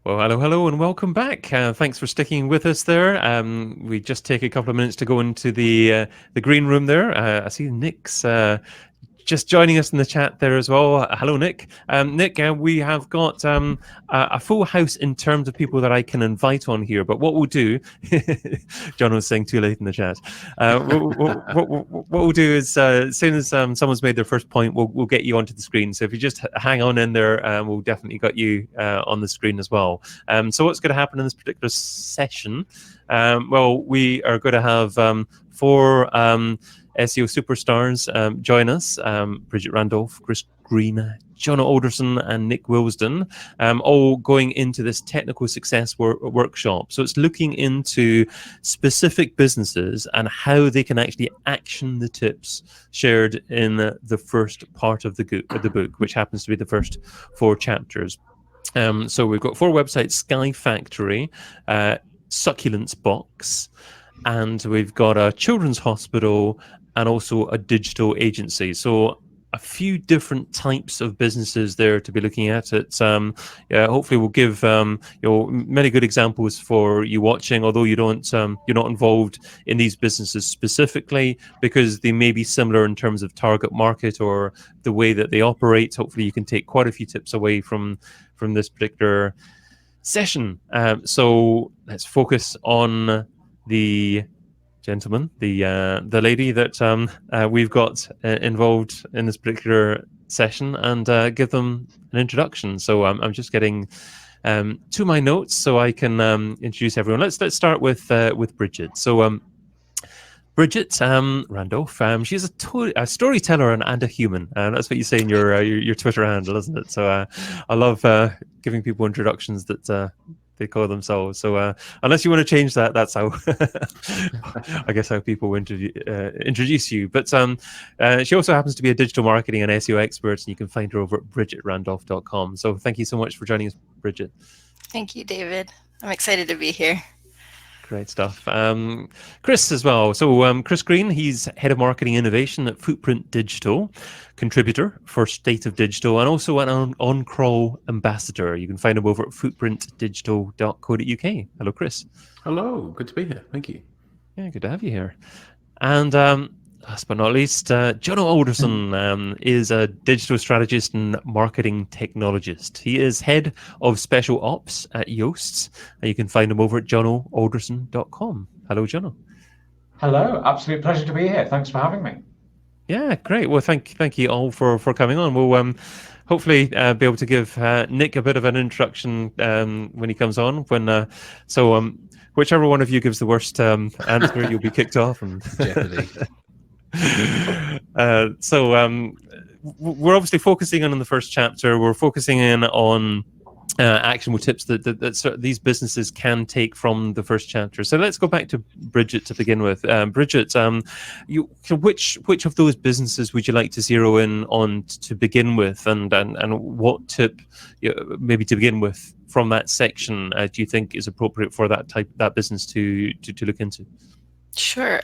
Well, hello, and welcome back. Thanks for sticking with us there. We just take a couple of minutes to go into the green room there. I see Nick's just joining us in the chat there as well. Hello, Nick. Nick, we have got a full house in terms of people that I can invite on here. But what we'll do, John was saying too late in the chat. What we'll do is, as soon as someone's made their first point, we'll get you onto the screen. So if you just hang on in there, we'll definitely got you on the screen as well. So what's going to happen in this particular session? Well, we are going to have four SEO superstars join us: Bridget Randolph, Chris Green, John Alderson, and Nick Wilsden, all going into this technical success workshop. So it's looking into specific businesses and how they can actually action the tips shared in the first part of the book, which happens to be the first 4 chapters. So we've got 4 websites: Sky Factory, Succulents Box, and we've got a children's hospital and also a digital agency. So a few different types of businesses there to be looking at. It's hopefully we'll give many good examples for you watching, although you're not involved in these businesses specifically, because they may be similar in terms of target market or the way that they operate. Hopefully you can take quite a few tips away from this particular session. So let's focus on the gentleman, the lady that we've got involved in this particular session, and give them an introduction. So I'm just getting to my notes so I can introduce everyone. Let's start with Bridget. So Bridget Randolph, she's a storyteller and a human. That's what you say in your Twitter handle, isn't it? So I love giving people introductions that they call themselves. So unless you want to change that, that's how I guess how people introduce you. But she also happens to be a digital marketing and SEO expert, and you can find her over at bridgetrandolph.com. So thank you so much for joining us, Bridget. Thank you, David. I'm excited to be here. Great stuff. Chris as well. So Chris Green, he's Head of Marketing Innovation at Footprint Digital, contributor for State of Digital, and also an on-crawl ambassador. You can find him over at footprintdigital.co.uk. Hello, Chris. Hello. Good to be here. Thank you. Yeah, good to have you here. And last but not least, John Alderson is a digital strategist and marketing technologist. He is head of special ops at Yoast's, and you can find him over at johnalderson.com. Hello, John. Hello, absolute pleasure to be here. Thanks for having me. Yeah, great. Well, thank you all for coming on. We'll hopefully be able to give Nick a bit of an introduction when he comes on. Whichever one of you gives the worst answer, you'll be kicked off. And Jeopardy. We're obviously focusing on in the first chapter. We're focusing in on actionable tips that these businesses can take from the first chapter. So let's go back to Bridget to begin with. Bridget, which of those businesses would you like to zero in on to begin with, and what tip, maybe to begin with from that section, do you think is appropriate for that business to look into? Sure.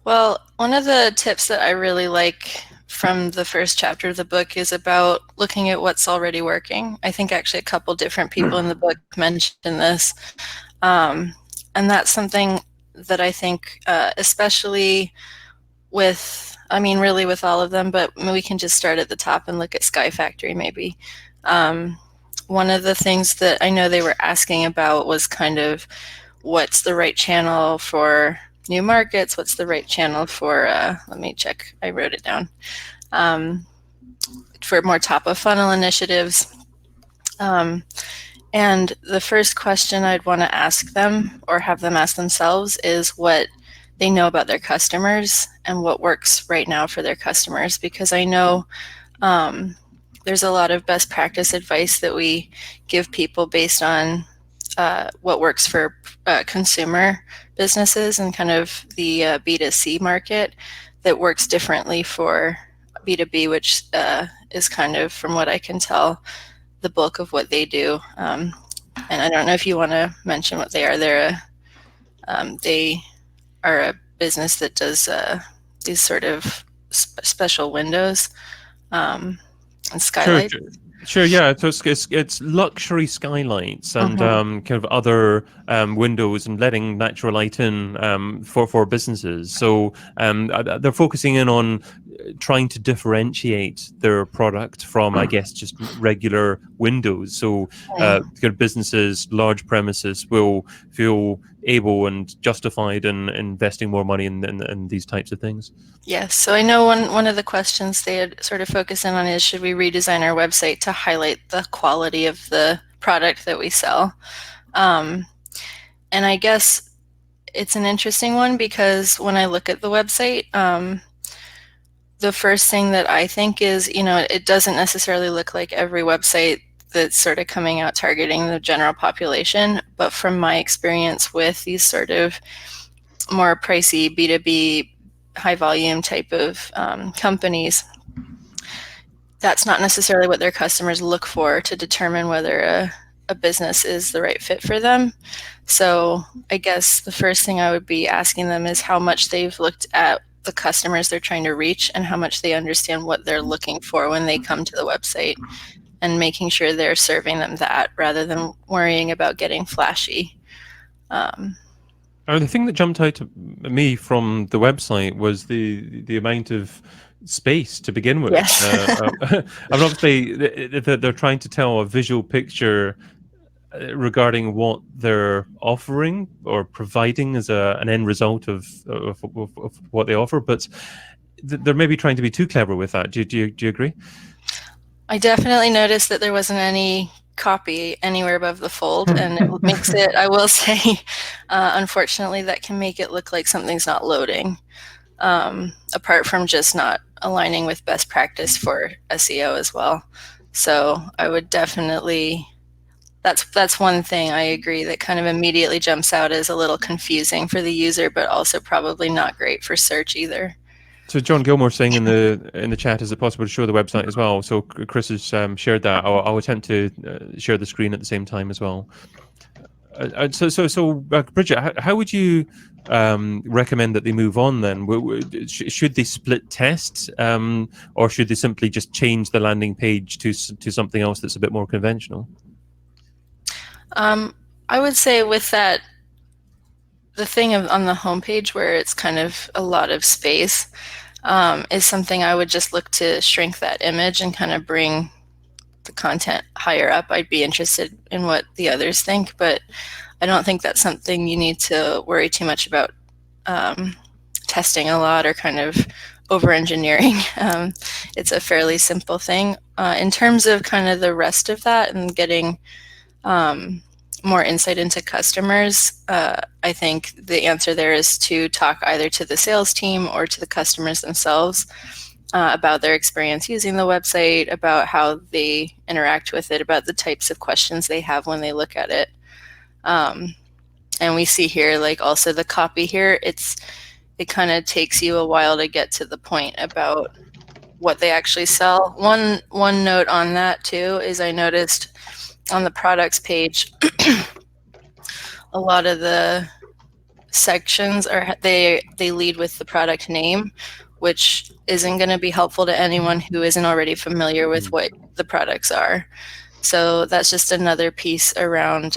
Well, one of the tips that I really like from the first chapter of the book is about looking at what's already working. I think actually a couple different people in the book mentioned this. And that's something that I think, especially really with all of them, but we can just start at the top and look at Sky Factory maybe. One of the things that I know they were asking about was kind of what's the right channel for new markets, what's the right channel for, let me check, I wrote it down, for more top of funnel initiatives. And the first question I'd want to ask them, or have them ask themselves, is what they know about their customers and what works right now for their customers, because I know there's a lot of best practice advice that we give people based on what works for consumer businesses and kind of the B2C market that works differently for B2B, which is kind of, from what I can tell, the bulk of what they do. And I don't know if you want to mention what they are. They are a business that does these sort of special windows and skylights. Sure. Sure, yeah. So it's luxury skylights and kind of other windows and letting natural light in for businesses. So they're focusing in on trying to differentiate their product from, I guess, just regular windows. So kind of businesses, large premises will feel able and justified in investing more money in these types of things. Yes, so I know one of the questions they had sort of focused in on is, should we redesign our website to highlight the quality of the product that we sell? And I guess it's an interesting one because when I look at the website, the first thing that I think is, it doesn't necessarily look like every website that's sort of coming out targeting the general population, but from my experience with these sort of more pricey B2B high volume type of companies, that's not necessarily what their customers look for to determine whether a business is the right fit for them. So I guess the first thing I would be asking them is how much they've looked at the customers they're trying to reach and how much they understand what they're looking for when they come to the website, and making sure they're serving them that rather than worrying about getting flashy. The thing that jumped out to me from the website was the amount of space to begin with. Yes. And obviously, they're trying to tell a visual picture regarding what they're offering or providing as an end result of what they offer, but they're maybe trying to be too clever with that. Do you agree? I definitely noticed that there wasn't any copy anywhere above the fold, and it makes it, I will say, unfortunately, that can make it look like something's not loading, apart from just not aligning with best practice for SEO as well. So I would definitely, that's one thing I agree that kind of immediately jumps out as a little confusing for the user, but also probably not great for search either. So John Gilmore saying in the chat, is it possible to show the website as well? So Chris has shared that. I'll attempt to share the screen at the same time as well. So Bridget, how would you recommend that they move on then? Should they split test, or should they simply just change the landing page to something else that's a bit more conventional? I would say with that, the thing on the homepage where it's kind of a lot of space is something I would just look to shrink that image and kind of bring the content higher up. I'd be interested in what the others think, but I don't think that's something you need to worry too much about testing a lot or kind of over-engineering. It's a fairly simple thing. In terms of kind of the rest of that and getting more insight into customers, I think the answer there is to talk either to the sales team or to the customers themselves about their experience using the website, about how they interact with it, about the types of questions they have when they look at it. And we see here, like also the copy here, it kind of takes you a while to get to the point about what they actually sell. One note on that too is I noticed on the products page, a lot of the sections they lead with the product name, which isn't going to be helpful to anyone who isn't already familiar with what the products are. So that's just another piece around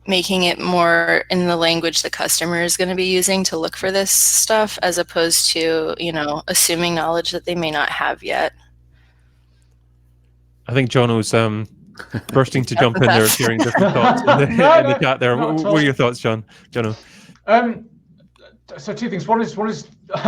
making it more in the language the customer is going to be using to look for this stuff, as opposed to, assuming knowledge that they may not have yet. I think John was bursting to jump in there, sharing different thoughts in the chat there. What are your thoughts, John? Jono? So two things. One is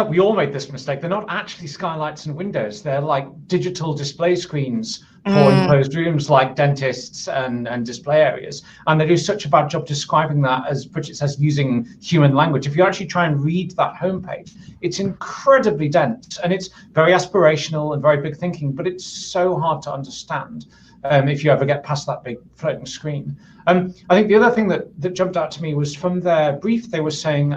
we all made this mistake. They're not actually skylights and windows. They're like digital display screens for enclosed rooms like dentists and display areas. And they do such a bad job describing that, as Bridget says, using human language. If you actually try and read that homepage, it's incredibly dense and it's very aspirational and very big thinking, but it's so hard to understand if you ever get past that big floating screen. I think the other thing that jumped out to me was from their brief, they were saying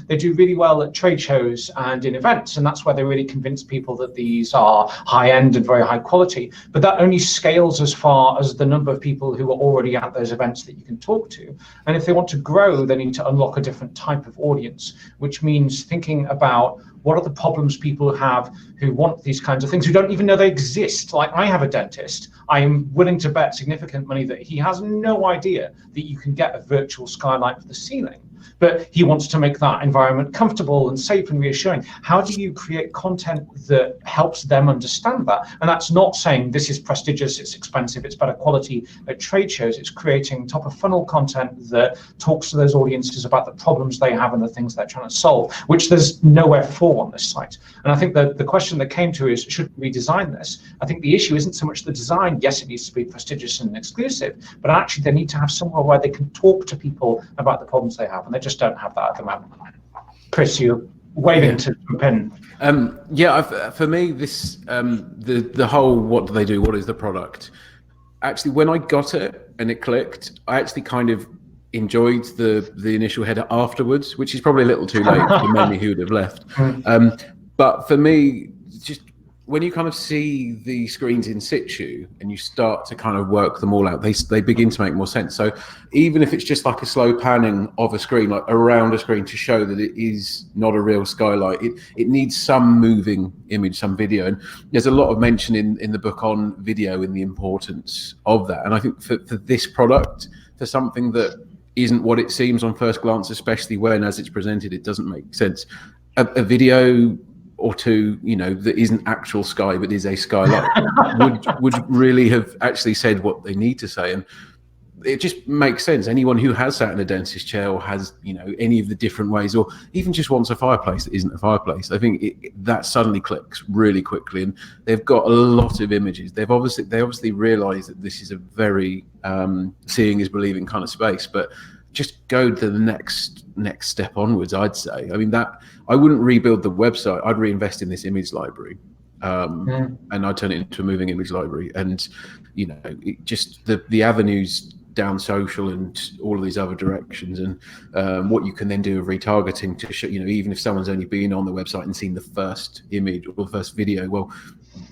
they do really well at trade shows and in events, and that's where they really convince people that these are high-end and very high quality. But that only scales as far as the number of people who are already at those events that you can talk to. And if they want to grow, they need to unlock a different type of audience, which means thinking about what are the problems people have who want these kinds of things, who don't even know they exist. Like, I have a dentist. I am willing to bet significant money that he has no idea that you can get a virtual skylight for the ceiling. But he wants to make that environment comfortable and safe and reassuring. How do you create content that helps them understand that? And that's not saying this is prestigious, it's expensive, it's better quality at trade shows. It's creating top of funnel content that talks to those audiences about the problems they have and the things they're trying to solve, which there's nowhere for on this site. And I think that the question that came to is, should we redesign this? I think the issue isn't so much the design. Yes, it needs to be prestigious and exclusive, but actually they need to have somewhere where they can talk to people about the problems they have, and they just don't have that at the moment. Chris, you're waiting to jump in. For me, this the whole what do they do? What is the product? Actually, when I got it and it clicked, I actually kind of enjoyed the initial header afterwards, which is probably a little too late for many who would have left. But for me, just when you kind of see the screens in situ and you start to kind of work them all out, they begin to make more sense. So even if it's just like a slow panning of a screen, like around a screen to show that it is not a real skylight, it needs some moving image, some video. And there's a lot of mention in the book on video and the importance of that. And I think for this product, for something that isn't what it seems on first glance, especially when as it's presented, it doesn't make sense. A video or two, that isn't actual sky but is a skylight would really have actually said what they need to say. And it just makes sense. Anyone who has sat in a dentist chair or has any of the different ways, or even just wants a fireplace that isn't a fireplace, I think that suddenly clicks really quickly. And they've got a lot of images. They obviously realize that this is a very seeing is believing kind of space, but just go to the next step onwards, I'd say. I mean, that I wouldn't rebuild the website. I'd reinvest in this image library, and I'd turn it into a moving image library. And just the avenues down social and all of these other directions, and what you can then do with retargeting to show, even if someone's only been on the website and seen the first image or the first video, well,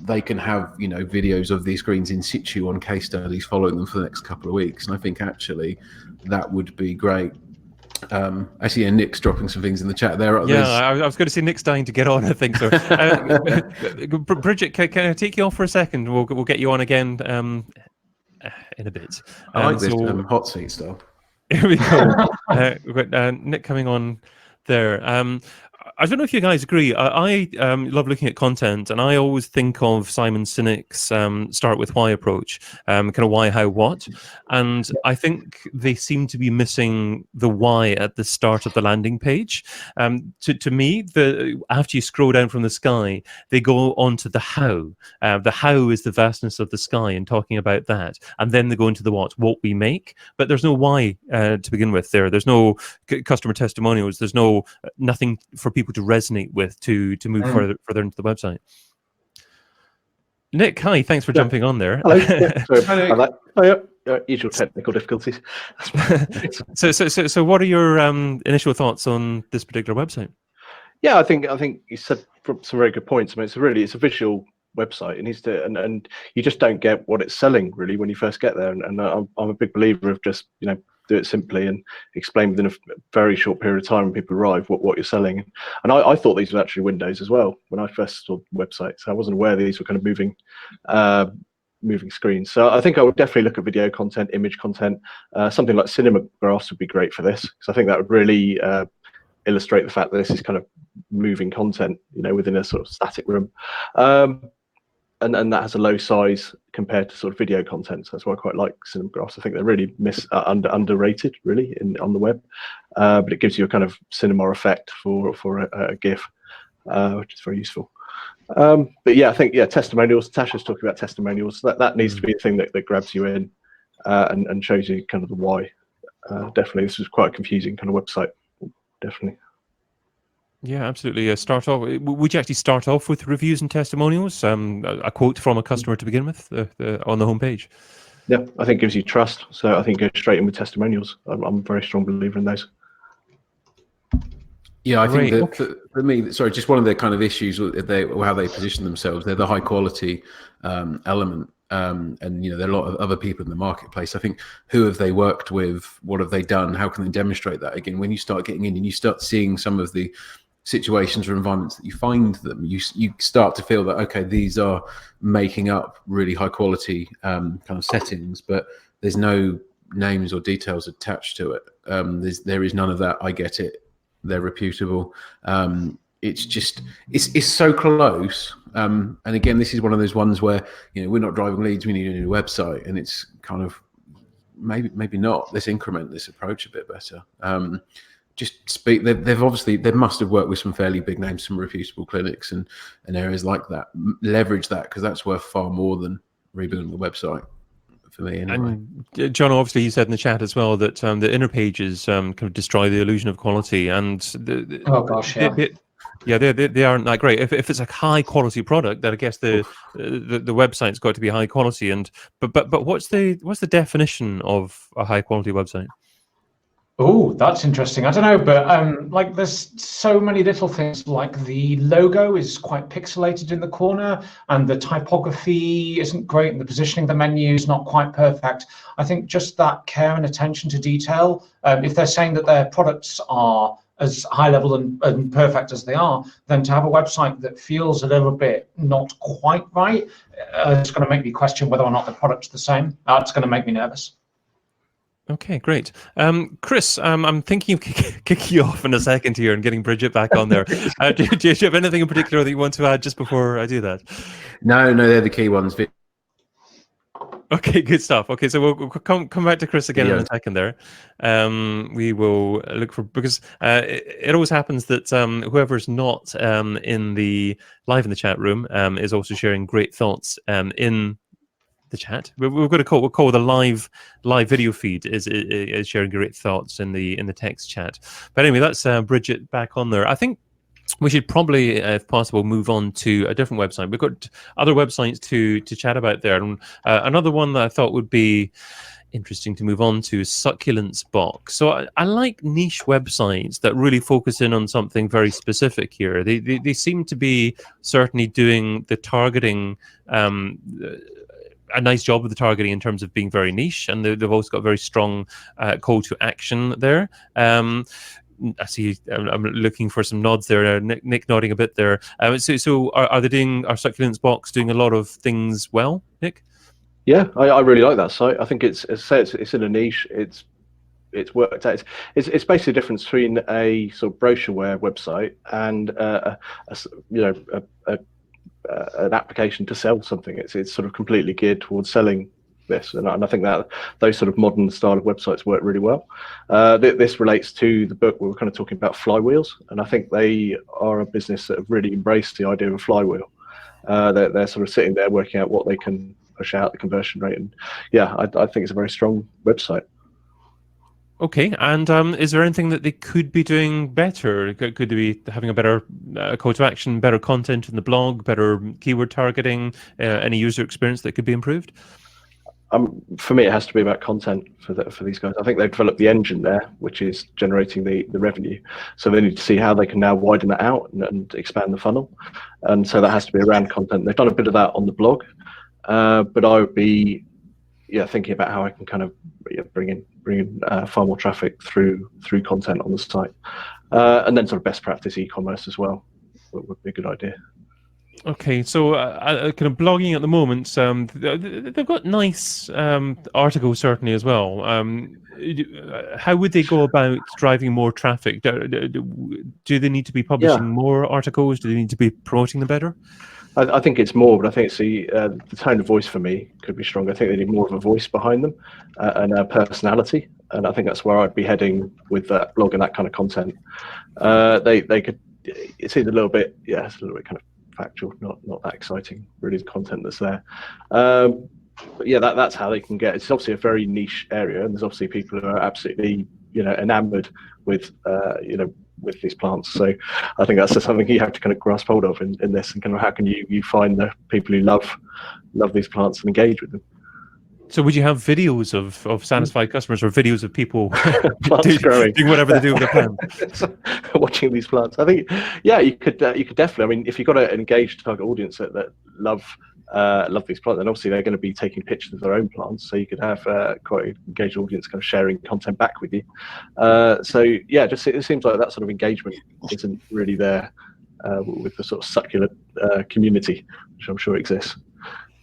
they can have videos of these screens in situ on case studies following them for the next couple of weeks. And I think actually that would be great. Actually, Nick's dropping some things in the chat there. I was going to say Nick's dying to get on, I think so. Bridget, can I take you off for a second? We'll get you on again in a bit. I like this hot seat stuff. Here we go. We've got Nick coming on there. I don't know if you guys agree. I love looking at content, and I always think of Simon Sinek's start with why approach, kind of why, how, what. And I think they seem to be missing the why at the start of the landing page. To me, after you scroll down from the sky, they go on to the how. The how is the vastness of the sky and talking about that. And then they go into the what we make. But there's no why to begin with there. There's no customer testimonials. There's nothing for people to resonate with to move further into the website. Nick, hi, thanks for jumping on there. Hello. Sorry. Usual technical difficulties. So what are your initial thoughts on this particular website? Yeah, I think you said some very good points. I mean, it's a visual website. It needs to, and you just don't get what it's selling really when you first get there. And I'm a big believer of just do it simply and explain within a very short period of time when people arrive what you're selling. And I thought these were actually windows as well when I first saw the website. So I wasn't aware these were kind of moving screens. So I think I would definitely look at video content, image content. Something like cinemagraphs would be great for this, because I think that would really illustrate the fact that this is kind of moving content, within a sort of static room. And that has a low size compared to sort of video content. So that's why I quite like cinemagraphs. I think they're really underrated, really, on the web. But it gives you a kind of cinema effect for a GIF, which is very useful. But yeah, I think testimonials. Tasha's talking about testimonials. That needs to be a thing that grabs you in and shows you kind of the why. Definitely, this was quite a confusing kind of website. Definitely. Yeah, absolutely. Would you actually start off with reviews and testimonials? A quote from a customer to begin with on the homepage? Yeah, I think it gives you trust. So I think go straight in with testimonials. I'm a very strong believer in those. Yeah, I think that for me, sorry, just one of the kind of issues with how they position themselves, they're the high quality element. And there are a lot of other people in the marketplace. I think, who have they worked with? What have they done? How can they demonstrate that? Again, when you start getting in and you start seeing some of the situations or environments that you find them, you start to feel that, okay, these are making up really high quality kind of settings, but there's no names or details attached to it. There is none of that. I get it. They're reputable. It's just it's so close. And again, this is one of those ones where, you know, we're not driving leads. We need a new website, and it's kind of maybe not. Let's increment this approach a bit better. Just speak. They must have worked with some fairly big names, some reputable clinics and areas like that. Leverage that, because that's worth far more than rebuilding the website. For me, anyway. And John, obviously, you said in the chat as well that the inner pages kind of destroy the illusion of quality, and oh gosh, yeah. They aren't that great. If it's a high quality product, then I guess the website's got to be high quality. And but what's the definition of a high quality website? Oh, that's interesting. I don't know, but like there's so many little things, like the logo is quite pixelated in the corner and the typography isn't great and the positioning of the menu is not quite perfect. I think just that care and attention to detail, if they're saying that their products are as high level and perfect as they are, then to have a website that feels a little bit not quite right, it's going to make me question whether or not the product's the same. It's going to make me nervous. Okay, great. Chris, I'm thinking of kicking you off in a second here and getting Bridget back on there. Do you have anything in particular that you want to add just before I do that? No, they're the key ones. Okay, good stuff. Okay, so we'll come back to Chris again in a second there. We will look for, because it always happens that whoever's not live in the chat room is also sharing great thoughts in the chat. We've got we'll call the live video feed is sharing great thoughts in the text chat. But anyway, that's Bridget back on there. I think we should probably, if possible, move on to a different website. We've got other websites to chat about there. And another one that I thought would be interesting to move on to is Succulents Box. So I like niche websites that really focus in on something very specific here. They seem to be certainly doing the targeting, a nice job of the targeting in terms of being very niche, and they've also got very strong call to action there. I see. I'm looking for some nods there. Nick nodding a bit there. So are Succulents Box doing a lot of things well, Nick? Yeah, I really like that site. I think it's in a niche. It's worked out. It's basically the difference between a sort of brochureware website and an application to sell something. It's sort of completely geared towards selling this, and I think that those sort of modern style of websites work really well. This relates to the book we were kind of talking about, Flywheels, and I think they are a business that have really embraced the idea of a flywheel. They're sort of sitting there working out what they can push out, the conversion rate, and yeah, I think it's a very strong website. Okay, and is there anything that they could be doing better? Could they be having a better call to action, better content in the blog, better keyword targeting, any user experience that could be improved? For me, it has to be about content for these guys. I think they've developed the engine there, which is generating the revenue. So they need to see how they can now widen that out and expand the funnel. And so that has to be around content. They've done a bit of that on the blog, but I would be thinking about how I can kind of bring in far more traffic through content on the site, and then sort of best practice e-commerce as well would be a good idea. Okay, so kind of blogging at the moment, they've got nice articles certainly as well. How would they go about driving more traffic? Do they need to be publishing more articles? Do they need to be promoting them better? I think it's more, but I think it's the tone of voice for me could be stronger. I think they need more of a voice behind them and a personality, and I think that's where I'd be heading with that blog and that kind of content. They could. It's either a little bit, it's a little bit kind of factual, not that exciting. Really, the content that's there. But yeah, that's how they can get. It's obviously a very niche area, and there's obviously people who are absolutely enamored with with these plants. So I think that's something you have to kind of grasp hold of in this, and kind of how can you find the people who love these plants and engage with them. So would you have videos of satisfied customers, or videos of people doing whatever they do with their plants? Watching these plants. I think, you could definitely. I mean, if you've got an engaged target audience that love love these plants. And obviously they're going to be taking pictures of their own plants, so you could have quite an engaged audience kind of sharing content back with you. So yeah, just it seems like that sort of engagement isn't really there with the sort of succulent community, which I'm sure exists.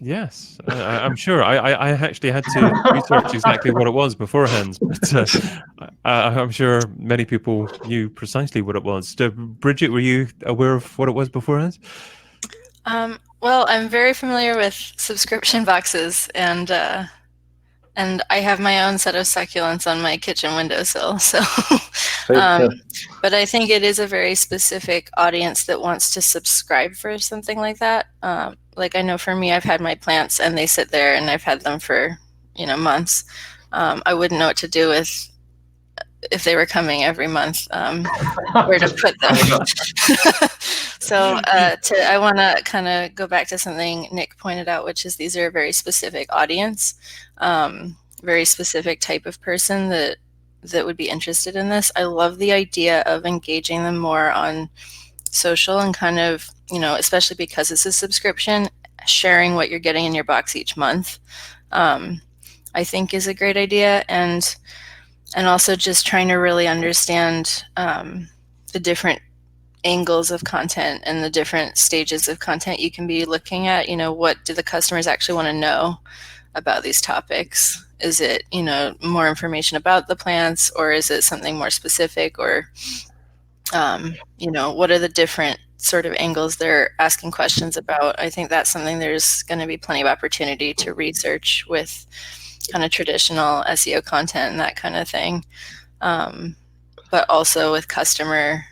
Yes, I'm sure. I actually had to research exactly what it was beforehand, but I'm sure many people knew precisely what it was. Bridget, were you aware of what it was beforehand? Well, I'm very familiar with subscription boxes, and I have my own set of succulents on my kitchen windowsill. So, but I think it is a very specific audience that wants to subscribe for something like that. Like I know for me, I've had my plants and they sit there, and I've had them for months. I wouldn't know what to do with if they were coming every month, where to put them. So I want to kind of go back to something Nick pointed out, which is these are a very specific audience, very specific type of person that would be interested in this. I love the idea of engaging them more on social and kind of, especially because it's a subscription, sharing what you're getting in your box each month, I think is a great idea. And also just trying to really understand the different angles of content and the different stages of content you can be looking at. What do the customers actually want to know about these topics? Is it, more information about the plants, or is it something more specific, or, what are the different sort of angles they're asking questions about? I think that's something there's going to be plenty of opportunity to research with kind of traditional SEO content and that kind of thing, but also with customer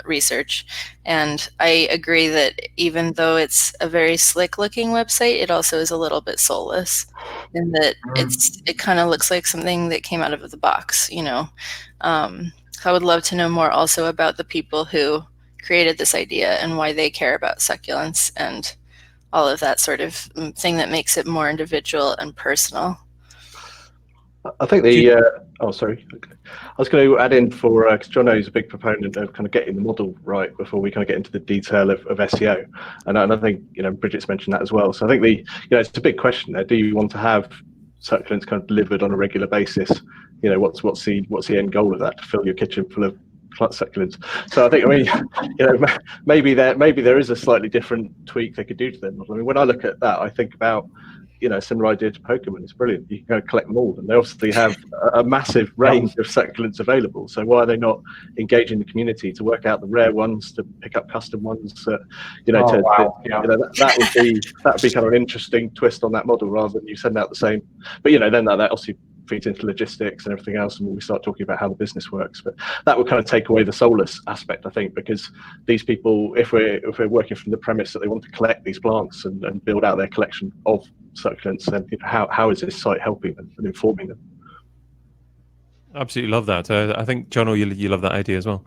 research. And I agree that even though it's a very slick looking website, it also is a little bit soulless in that it kind of looks like something that came out of the box. I would love to know more also about the people who created this idea and why they care about succulents and all of that sort of thing that makes it more individual and personal. I think sorry. I was going to add in for, because Jono is a big proponent of kind of getting the model right before we kind of get into the detail of SEO. And I think, Bridget's mentioned that as well. So I think it's a big question there. Do you want to have succulents kind of delivered on a regular basis? What's the end goal of that? To fill your kitchen full of plant succulents. So I think, maybe there is a slightly different tweak they could do to their model. I mean, when I look at that, I think about, similar idea to Pokemon. It's brilliant. You can go collect them all, and they obviously have a massive range of succulents available. So why are they not engaging the community to work out the rare ones, to pick up custom ones? That would be kind of an interesting twist on that model, rather than you send out the same. But then that also feeds into logistics and everything else, and we start talking about how the business works. But that would kind of take away the soulless aspect, I think, because these people, if we're working from the premise that they want to collect these plants and build out their collection of succulents, then how is this site helping them and informing them? Absolutely love that. I think, Jono, you love that idea as well.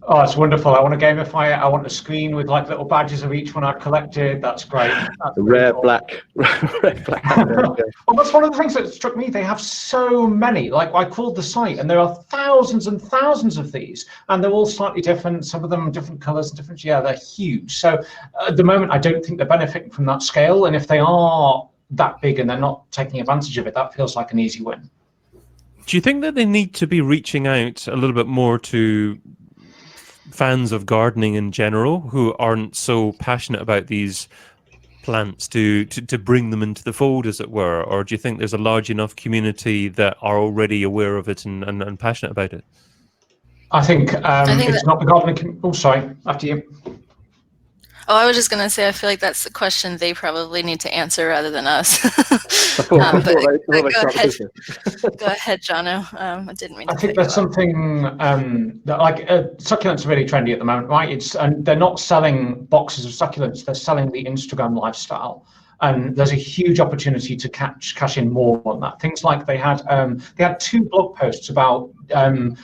Oh, it's wonderful. I want to gamify it. I want a screen with like little badges of each one I've collected. That's great. That's the rare cool. black. Well, that's one of the things that struck me. They have so many. Like I called the site, and there are thousands and thousands of these, and they're all slightly different. Some of them different colors, different. Yeah, they're huge. So at the moment, I don't think they're benefiting from that scale. And if they are that big and they're not taking advantage of it, that feels like an easy win. Do you think that they need to be reaching out a little bit more to fans of gardening in general who aren't so passionate about these plants to bring them into the fold, as it were? Or do you think there's a large enough community that are already aware of it and passionate about it? I think it's not the gardening. Oh, sorry, after you. Oh, I was just going to say, I feel like that's the question they probably need to answer rather than us. Go ahead, Jono. I didn't mean to. I think there's something that succulents are really trendy at the moment, right? And they're not selling boxes of succulents; they're selling the Instagram lifestyle. And there's a huge opportunity to cash in more on that. Things like they had 2 blog posts about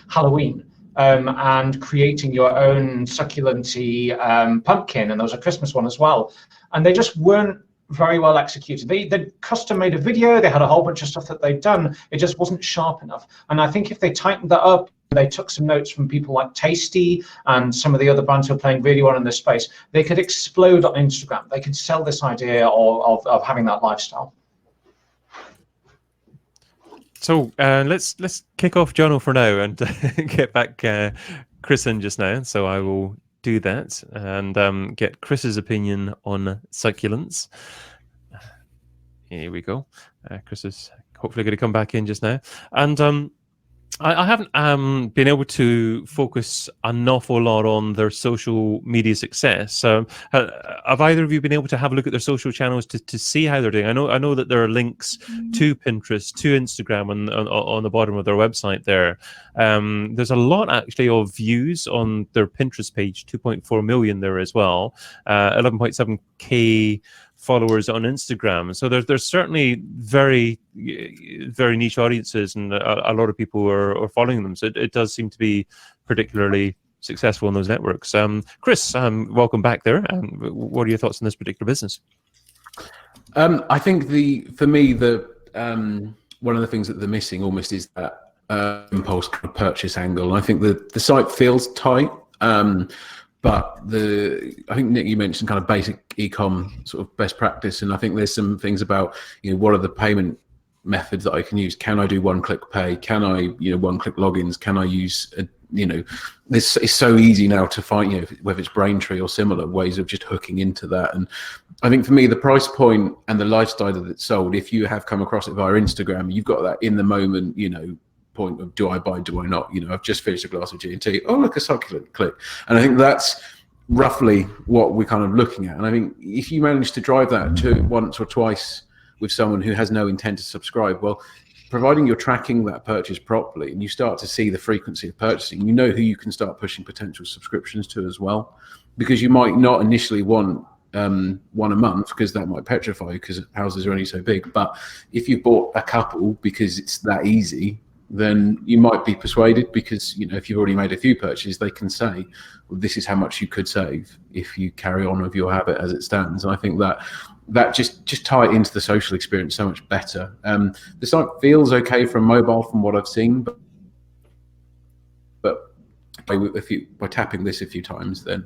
Halloween. And creating your own succulent-y pumpkin, and there was a Christmas one as well. And they just weren't very well executed. They custom made a video, they had a whole bunch of stuff that they'd done, it just wasn't sharp enough. And I think if they tightened that up, they took some notes from people like Tasty and some of the other brands who are playing really well in this space, they could explode on Instagram. They could sell this idea of having that lifestyle. So let's kick off Jono for now and get back Chris in just now. So I will do that and get Chris's opinion on succulents. Here we go. Chris is hopefully going to come back in just now. And I haven't been able to focus an awful lot on their social media success. Have either of you been able to have a look at their social channels to see how they're doing? I know that there are links to Pinterest, to Instagram on the bottom of their website there. There's a lot actually of views on their Pinterest page, 2.4 million there as well, 11.7K followers on Instagram. So there's certainly very niche audiences, and a lot of people are following them. So it does seem to be particularly successful in those networks. Chris, welcome back there. What are your thoughts on this particular business? I think for me one of the things that they're missing almost is that impulse kind of purchase angle. I think the site feels tight. But I think, Nick, you mentioned kind of basic e-com sort of best practice, and I think there's some things about, what are the payment methods that I can use? Can I do one-click pay? Can I, one-click logins? Can I use, it's so easy now to find, whether it's Braintree or similar ways of just hooking into that. And I think for me, the price point and the lifestyle that it's sold, if you have come across it via Instagram, you've got that in the moment, point of do I buy, do I not? I've just finished a glass of G&T. Oh, look, a succulent, click. And I think that's roughly what we're kind of looking at. And I think if you manage to drive that to once or twice with someone who has no intent to subscribe, well, providing you're tracking that purchase properly and you start to see the frequency of purchasing, who you can start pushing potential subscriptions to as well, because you might not initially want one a month, because that might petrify you because houses are only so big. But if you bought a couple because it's that easy, then you might be persuaded, because if you've already made a few purchases, they can say, well, this is how much you could save if you carry on with your habit as it stands. And I think that just tie it into the social experience so much better. The site feels okay from mobile from what I've seen, but by tapping this a few times, then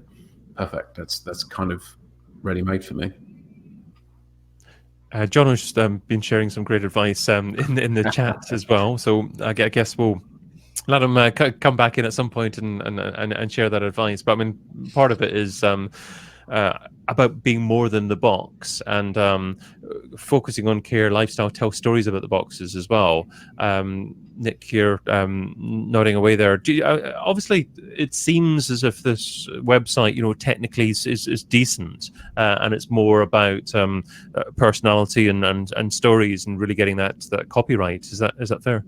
perfect. That's kind of ready made for me. John has just been sharing some great advice in the chat as well. So I guess we'll let him come back in at some point and share that advice. But I mean, part of it is about being more than the box, and focusing on care, lifestyle, tell stories about the boxes as well. Nick, you're nodding away there. Obviously, it seems as if this website, technically is decent, and it's more about personality and stories, and really getting that copyright. Is that fair?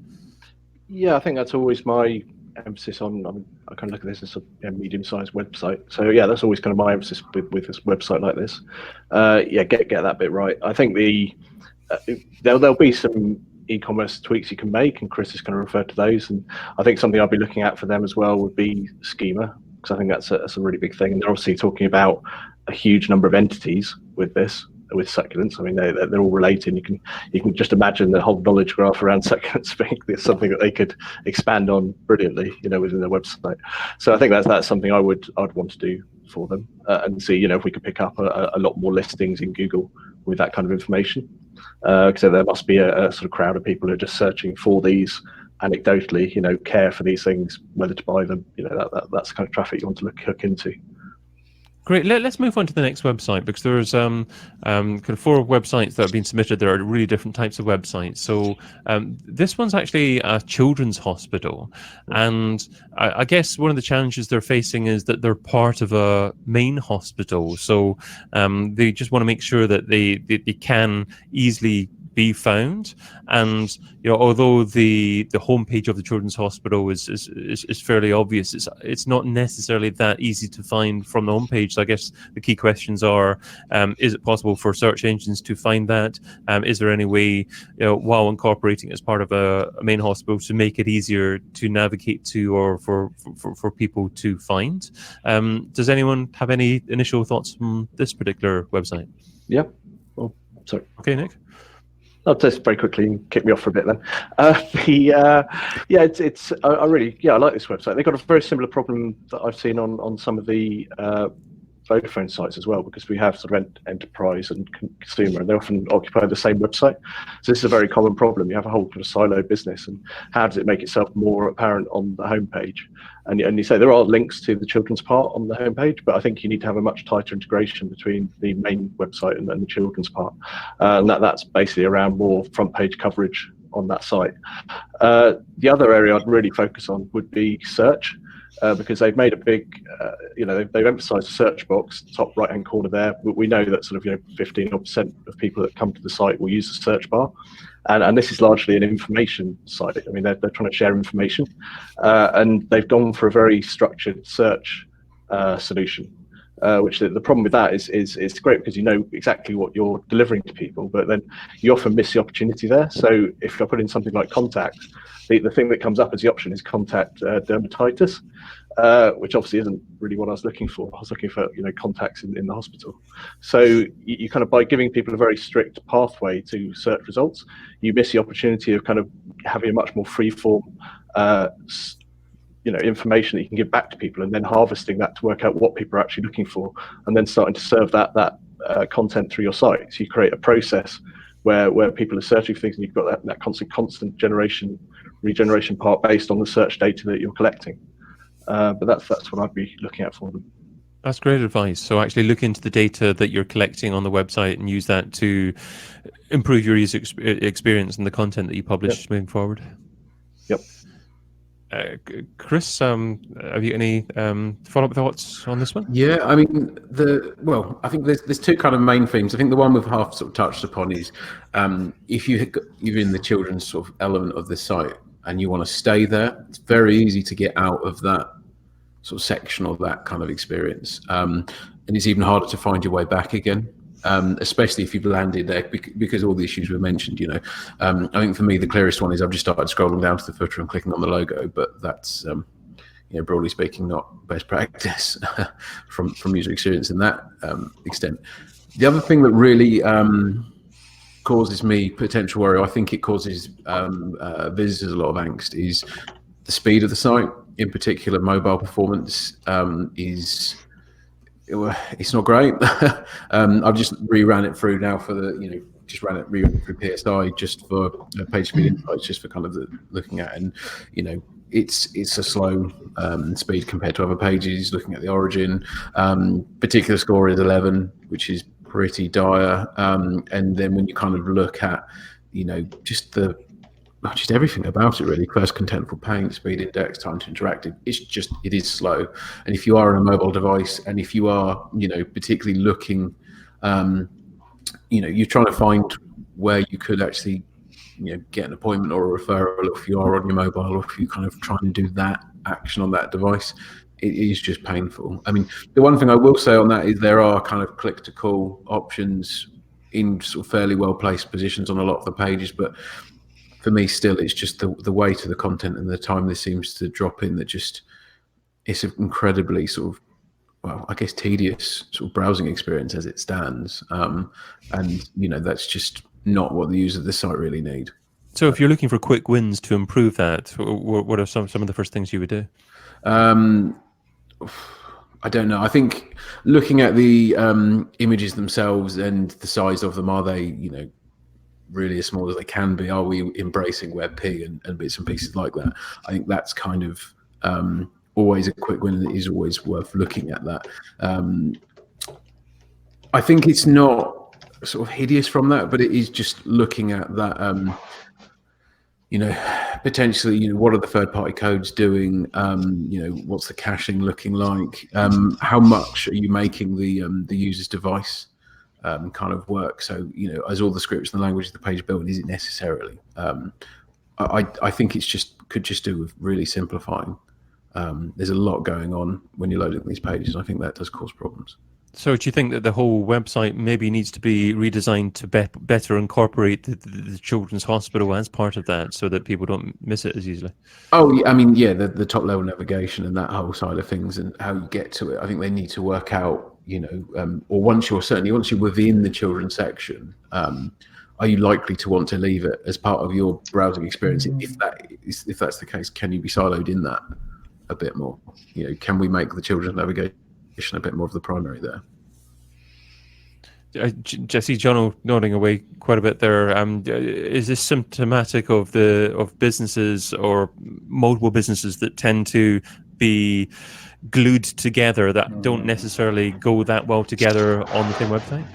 Yeah, I think that's always my emphasis on. I kind of look at this as a medium-sized website. So yeah, that's always kind of my emphasis with this website like this. Get that bit right. I think there'll be some e-commerce tweaks you can make, and Chris has kind of referred to those. And I think something I'll be looking at for them as well would be schema, because I think that's a really big thing. And they're obviously talking about a huge number of entities with succulents. I mean, they're all related. You can just imagine the whole knowledge graph around succulents being something that they could expand on brilliantly, within their website. So I think that's something I'd want to do for them, and see, if we could pick up a lot more listings in Google with that kind of information. So there must be a sort of crowd of people who are just searching for these anecdotally, care for these things, whether to buy them. That's the kind of traffic you want to hook into. Great. Let's move on to the next website, because there's kind of 4 websites that have been submitted. There are really different types of websites. So this one's actually a children's hospital, and I guess one of the challenges they're facing is that they're part of a main hospital. So they just want to make sure that they can easily be found. And although the homepage of the children's hospital is fairly obvious, it's not necessarily that easy to find from the homepage. So I guess the key questions are: is it possible for search engines to find that? Is there any way, while incorporating it as part of a main hospital, to make it easier to navigate to, or for people to find? Does anyone have any initial thoughts from this particular website? Yeah. Well, sorry. Okay, Nick. I'll just very quickly kick me off for a bit then. I like this website. They've got a very similar problem that I've seen on some of the Vodafone sites as well, because we have sort of enterprise and consumer, and they often occupy the same website. So this is a very common problem. You have a whole kind of siloed business, and how does it make itself more apparent on the homepage? And you say there are links to the children's part on the homepage, but I think you need to have a much tighter integration between the main website and the children's part. And that's basically around more front page coverage on that site. The other area I'd really focus on would be search. Because they've made a big, they've emphasised the search box, top right-hand corner there. But we know that sort of 15% of people that come to the site will use the search bar, and this is largely an information site. I mean, they're trying to share information, and they've gone for a very structured search solution. Which the problem with that is it's great because you know exactly what you're delivering to people, but then you often miss the opportunity there. So if I put in something like contact, the thing that comes up as the option is contact dermatitis, which obviously isn't really what I was looking for. I was looking for contacts in the hospital. So you kind of, by giving people a very strict pathway to search results, you miss the opportunity of kind of having a much more free-form information that you can give back to people, and then harvesting that to work out what people are actually looking for, and then starting to serve that content through your site. So you create a process where people are searching for things, and you've got that constant regeneration part based on the search data that you're collecting. But that's what I'd be looking at for them. That's great advice. So actually look into the data that you're collecting on the website and use that to improve your user experience and the content that you publish moving forward. Yep. Chris, have you any follow-up thoughts on this one? Yeah, I mean, I think there's two kind of main themes. I think the one we've half sort of touched upon is if you're in the children's sort of element of the site and you want to stay there, it's very easy to get out of that sort of section of that kind of experience, and it's even harder to find your way back again. Especially if you've landed there, because all the issues were mentioned. I think for me the clearest one is I've just started scrolling down to the footer and clicking on the logo, but that's broadly speaking not best practice from user experience in that extent. The other thing that really causes me potential worry, I think it causes visitors a lot of angst, is the speed of the site. In particular, mobile performance it's not great. I've just reran it through now for re-ran it through PSI just for page speed insights, just for kind of looking at, and it's a slow speed compared to other pages. Looking at the origin, particular score is 11, which is pretty dire. And then when you kind of look at just everything about it really, first contentful paint, speed index, time to interactive, it is slow. And if you are on a mobile device, and if you are particularly looking, you're trying to find where you could actually get an appointment or a referral, if you are on your mobile, or if you kind of try and do that action on that device, it is just painful. I mean, the one thing I will say on that is there are kind of click to call options in sort of fairly well placed positions on a lot of the pages, but for me, still, it's just the weight of the content and the time this seems to drop in that just, it's an incredibly sort of, well, I guess tedious sort of browsing experience as it stands. And, that's just not what the users of this site really need. So if you're looking for quick wins to improve that, what are some of the first things you would do? I don't know. I think looking at the images themselves and the size of them, are they, really as small as they can be? Are we embracing WebP and bits and pieces like that? I think that's kind of always a quick win, and it is always worth looking at that. I think it's not sort of hideous from that, but it is just looking at that, potentially, what are the third-party codes doing? What's the caching looking like? How much are you making the user's device kind of work? So, as all the scripts and the language of the page built, is it necessarily? I think could just do with really simplifying. There's a lot going on when you're loading these pages, and I think that does cause problems. So do you think that the whole website maybe needs to be redesigned to better incorporate the children's hospital as part of that, so that people don't miss it as easily? Oh, I mean, yeah, the top level navigation and that whole side of things and how you get to it. I think they need to work out, or once you're within the children's section, are you likely to want to leave it as part of your browsing experience? If that's the case, can you be siloed in that a bit more? Can we make the children's navigation a bit more of the primary there? Jesse, John nodding away quite a bit there. Is this symptomatic of businesses or multiple businesses that tend to be glued together, that don't necessarily go that well together on the same website?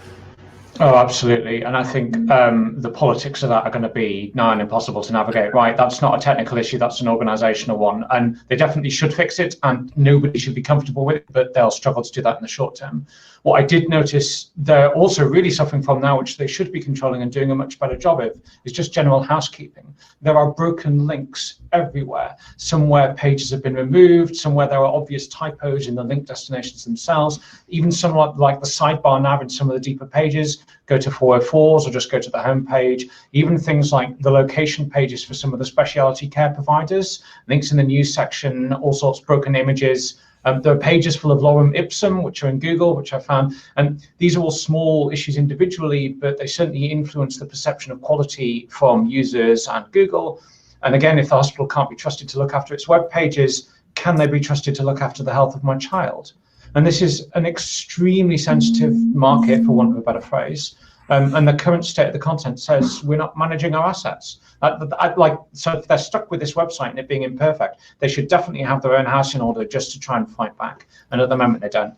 Oh, absolutely. And I think the politics of that are going to be nigh on impossible to navigate, right? That's not a technical issue, that's an organizational one. And they definitely should fix it, and nobody should be comfortable with it, but they'll struggle to do that in the short term. What I did notice they're also really suffering from now, which they should be controlling and doing a much better job of, is just general housekeeping. There are broken links everywhere. Somewhere pages have been removed, somewhere there are obvious typos in the link destinations themselves. Even some like the sidebar nav in some of the deeper pages go to 404s or just go to the home page. Even things like the location pages for some of the specialty care providers, links in the news section, all sorts of broken images. There are pages full of lorem ipsum, which are in Google, which I found. And these are all small issues individually, but they certainly influence the perception of quality from users and Google. And again, if the hospital can't be trusted to look after its web pages, can they be trusted to look after the health of my child? And this is an extremely sensitive market, for want of a better phrase. And the current state of the content says we're not managing our assets. So if they're stuck with this website and it being imperfect, they should definitely have their own house in order just to try and fight back. And at the moment, they don't.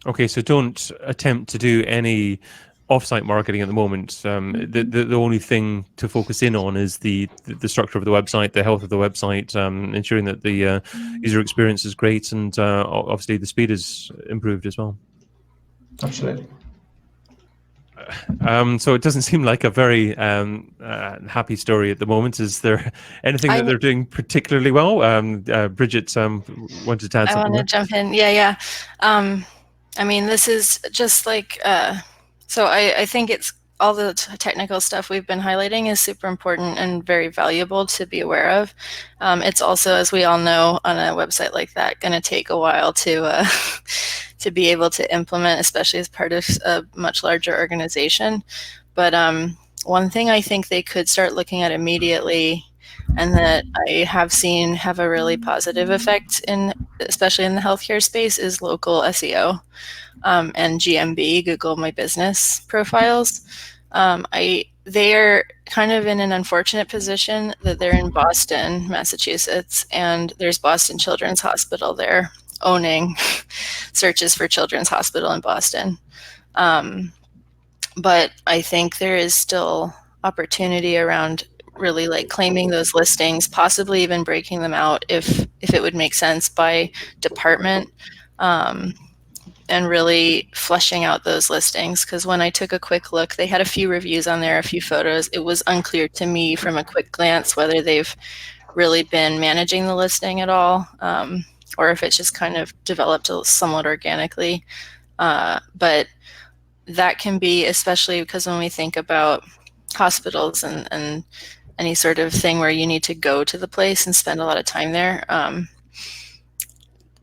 Okay, so don't attempt to do any off-site marketing at the moment. The only thing to focus in on is the structure of the website, the health of the website, ensuring that the user experience is great, and obviously the speed is improved as well. Absolutely. So it doesn't seem like a very happy story at the moment. Is there anything that they're doing particularly well? Bridget wanted to add something. I want to jump in. Yeah. I mean, this is just like, so I think it's all the technical stuff we've been highlighting is super important and very valuable to be aware of. It's also, as we all know, on a website like that, going to take a while to to be able to implement, especially as part of a much larger organization. But one thing I think they could start looking at immediately, and that I have seen have a really positive effect especially in the healthcare space, is local SEO and GMB, Google My Business profiles. They are kind of in an unfortunate position that they're in Boston, Massachusetts, and there's Boston Children's Hospital there owning searches for Children's Hospital in Boston. But I think there is still opportunity around really like claiming those listings, possibly even breaking them out if it would make sense by department, and really fleshing out those listings. Because when I took a quick look, they had a few reviews on there, a few photos. It was unclear to me from a quick glance whether they've really been managing the listing at all, or if it's just kind of developed somewhat organically. But that can be, especially because when we think about hospitals and any sort of thing where you need to go to the place and spend a lot of time there,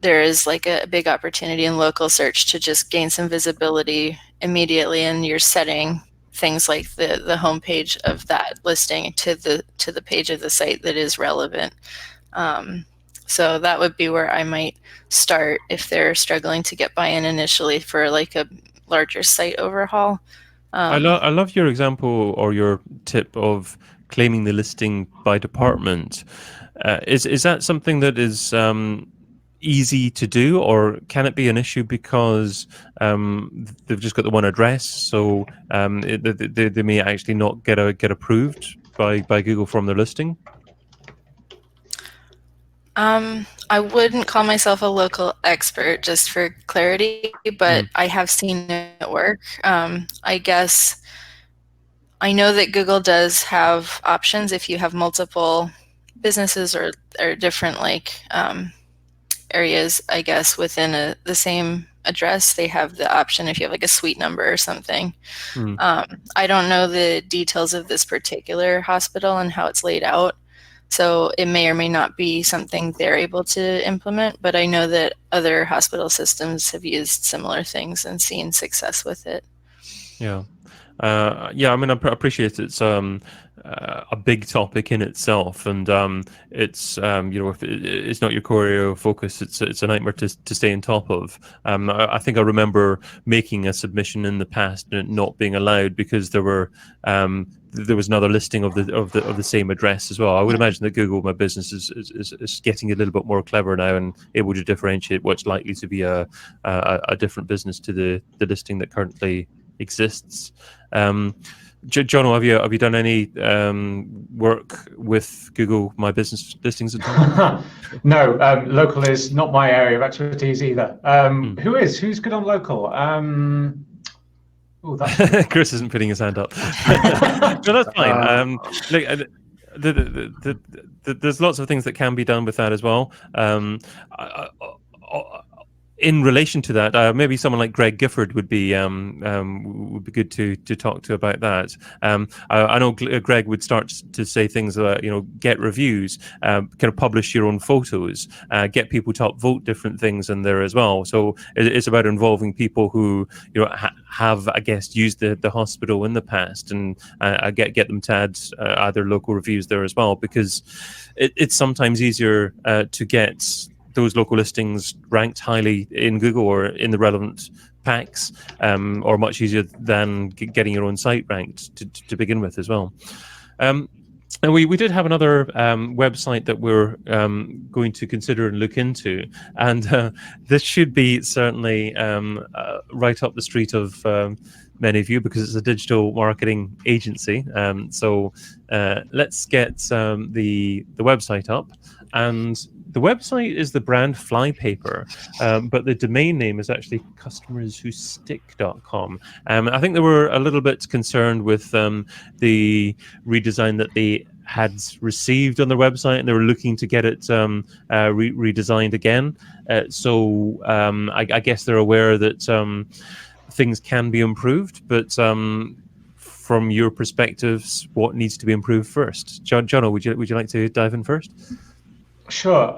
there is like a big opportunity in local search to just gain some visibility immediately, and you're setting things like the homepage of that listing to the page of the site that is relevant. So that would be where I might start if they're struggling to get buy-in initially for like a larger site overhaul. I love your example or your tip of claiming the listing by department. Is that something that is easy to do, or can it be an issue because they've just got the one address, so they may actually not get approved by Google from their listing? I wouldn't call myself a local expert, just for clarity, but I have seen it work. I guess I know that Google does have options if you have multiple businesses or different like areas, I guess, within the same address. They have the option if you have like a suite number or something. I don't know the details of this particular hospital and how it's laid out, so it may or may not be something they're able to implement, but I know that other hospital systems have used similar things and seen success with it. Yeah. Yeah, I mean, I appreciate it's a big topic in itself, and it's if it's not your core area of focus, it's a nightmare to stay on top of. I think I remember making a submission in the past and it not being allowed because there was another listing of the same address as well. I would imagine that Google My Business is getting a little bit more clever now and able to differentiate what's likely to be a different business to the listing that currently exists. Jono, have you done any work with Google My Business listings at all? No, local is not my area of expertise either. Who's good on local? Chris isn't putting his hand up. No, that's fine. Look, there's lots of things that can be done with that as well. In relation to that, maybe someone like Greg Gifford would be good to talk to about that. I know Greg would start to say things about, get reviews, kind of publish your own photos, get people to upvote different things in there as well. So it's about involving people who have, I guess, used the hospital in the past, and get them to add either local reviews there as well, because it's sometimes easier to get those local listings ranked highly in Google or in the relevant packs, or much easier than getting your own site ranked to begin with as well. And we did have another website that we're going to consider and look into, and this should be certainly right up the street of many of you, because it's a digital marketing agency. So let's get the website up. And the website is the brand Flypaper, but the domain name is actually customerswhostick.com. I think they were a little bit concerned with the redesign that they had received on their website, and they were looking to get it redesigned again. So I guess they're aware that things can be improved, but from your perspectives, what needs to be improved first? Jono, would you like to dive in first? Sure.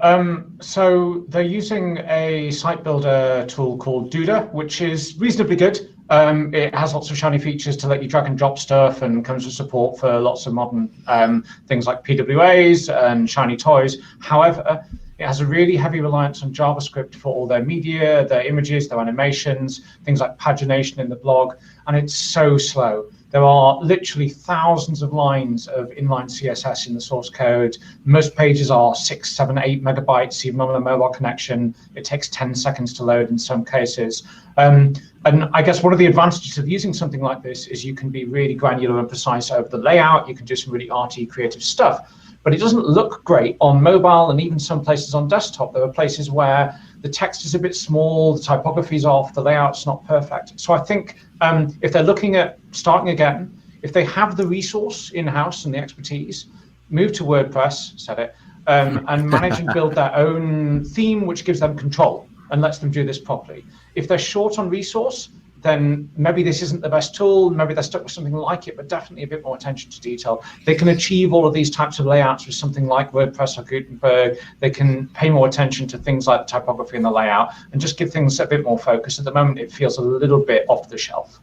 So they're using a site builder tool called Duda, which is reasonably good. It has lots of shiny features to let you drag and drop stuff, and comes with support for lots of modern things like PWAs and shiny toys. However, it has a really heavy reliance on JavaScript for all their media, their images, their animations, things like pagination in the blog, and it's so slow. There are literally thousands of lines of inline CSS in the source code. Most pages are 6, 7, 8 megabytes, even on a mobile connection. It takes 10 seconds to load in some cases. And I guess one of the advantages of using something like this is you can be really granular and precise over the layout. You can do some really arty, creative stuff. But it doesn't look great on mobile, and even some places on desktop. There are places where the text is a bit small, the typography's off, the layout's not perfect. So I think if they're looking at starting again, if they have the resource in-house and the expertise, move to WordPress, and manage and build their own theme, which gives them control and lets them do this properly. If they're short on resource, then maybe this isn't the best tool, maybe they're stuck with something like it, but definitely a bit more attention to detail. They can achieve all of these types of layouts with something like WordPress or Gutenberg. They can pay more attention to things like the typography and the layout, and just give things a bit more focus. At the moment, it feels a little bit off the shelf.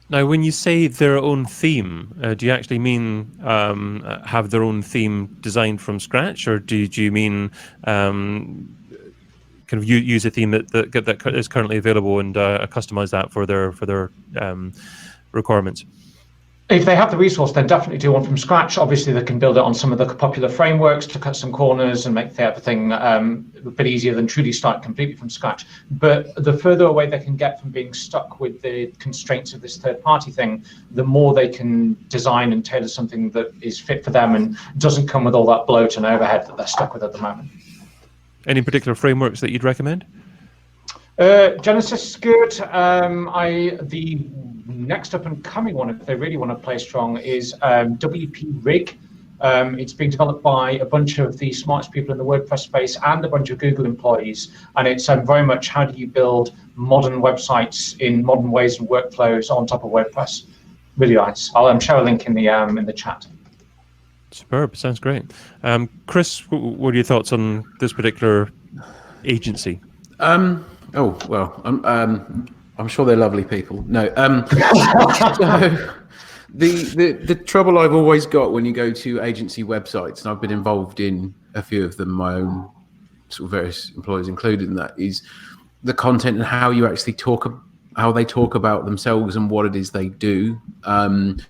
Now, when you say their own theme, do you actually mean have their own theme designed from scratch, or do you mean kind of use a theme that is currently available and customize that for their requirements? If they have the resource, then definitely do one from scratch. Obviously, they can build it on some of the popular frameworks to cut some corners and make everything a bit easier than truly start completely from scratch. But the further away they can get from being stuck with the constraints of this third-party thing, the more they can design and tailor something that is fit for them and doesn't come with all that bloat and overhead that they're stuck with at the moment. Any particular frameworks that you'd recommend? Genesis is good. The next up and coming one, if they really want to play strong, is WP Rig. It's being developed by a bunch of the smartest people in the WordPress space and a bunch of Google employees. And it's very much how do you build modern websites in modern ways and workflows on top of WordPress. Really nice. I'll share a link in the chat. Superb. Sounds great. Chris, what are your thoughts on this particular agency? I'm sure they're lovely people. No. The trouble I've always got when you go to agency websites, and I've been involved in a few of them, my own sort of various employees included in that, is the content and how you actually how they talk about themselves and what it is they do. And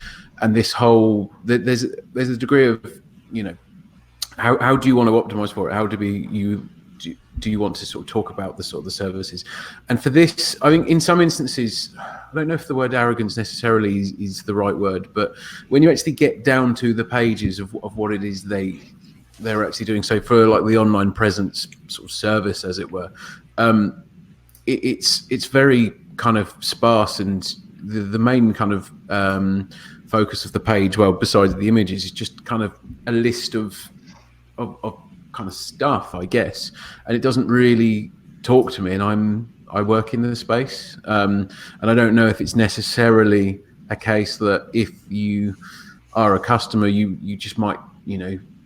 this whole, there's a degree of, how do you want to optimize for it? How do you want to sort of talk about the sort of the services? And for this, I think in some instances, I don't know if the word arrogance necessarily is the right word, but when you actually get down to the pages of what it is they're actually doing, so for like the online presence sort of service, as it were, it's very kind of sparse, and the main kind of focus of the page, well, besides the images, is just kind of a list of kind of stuff, I guess, and it doesn't really talk to me, and I work in the space, and I don't know if it's necessarily a case that if you are a customer, you just might,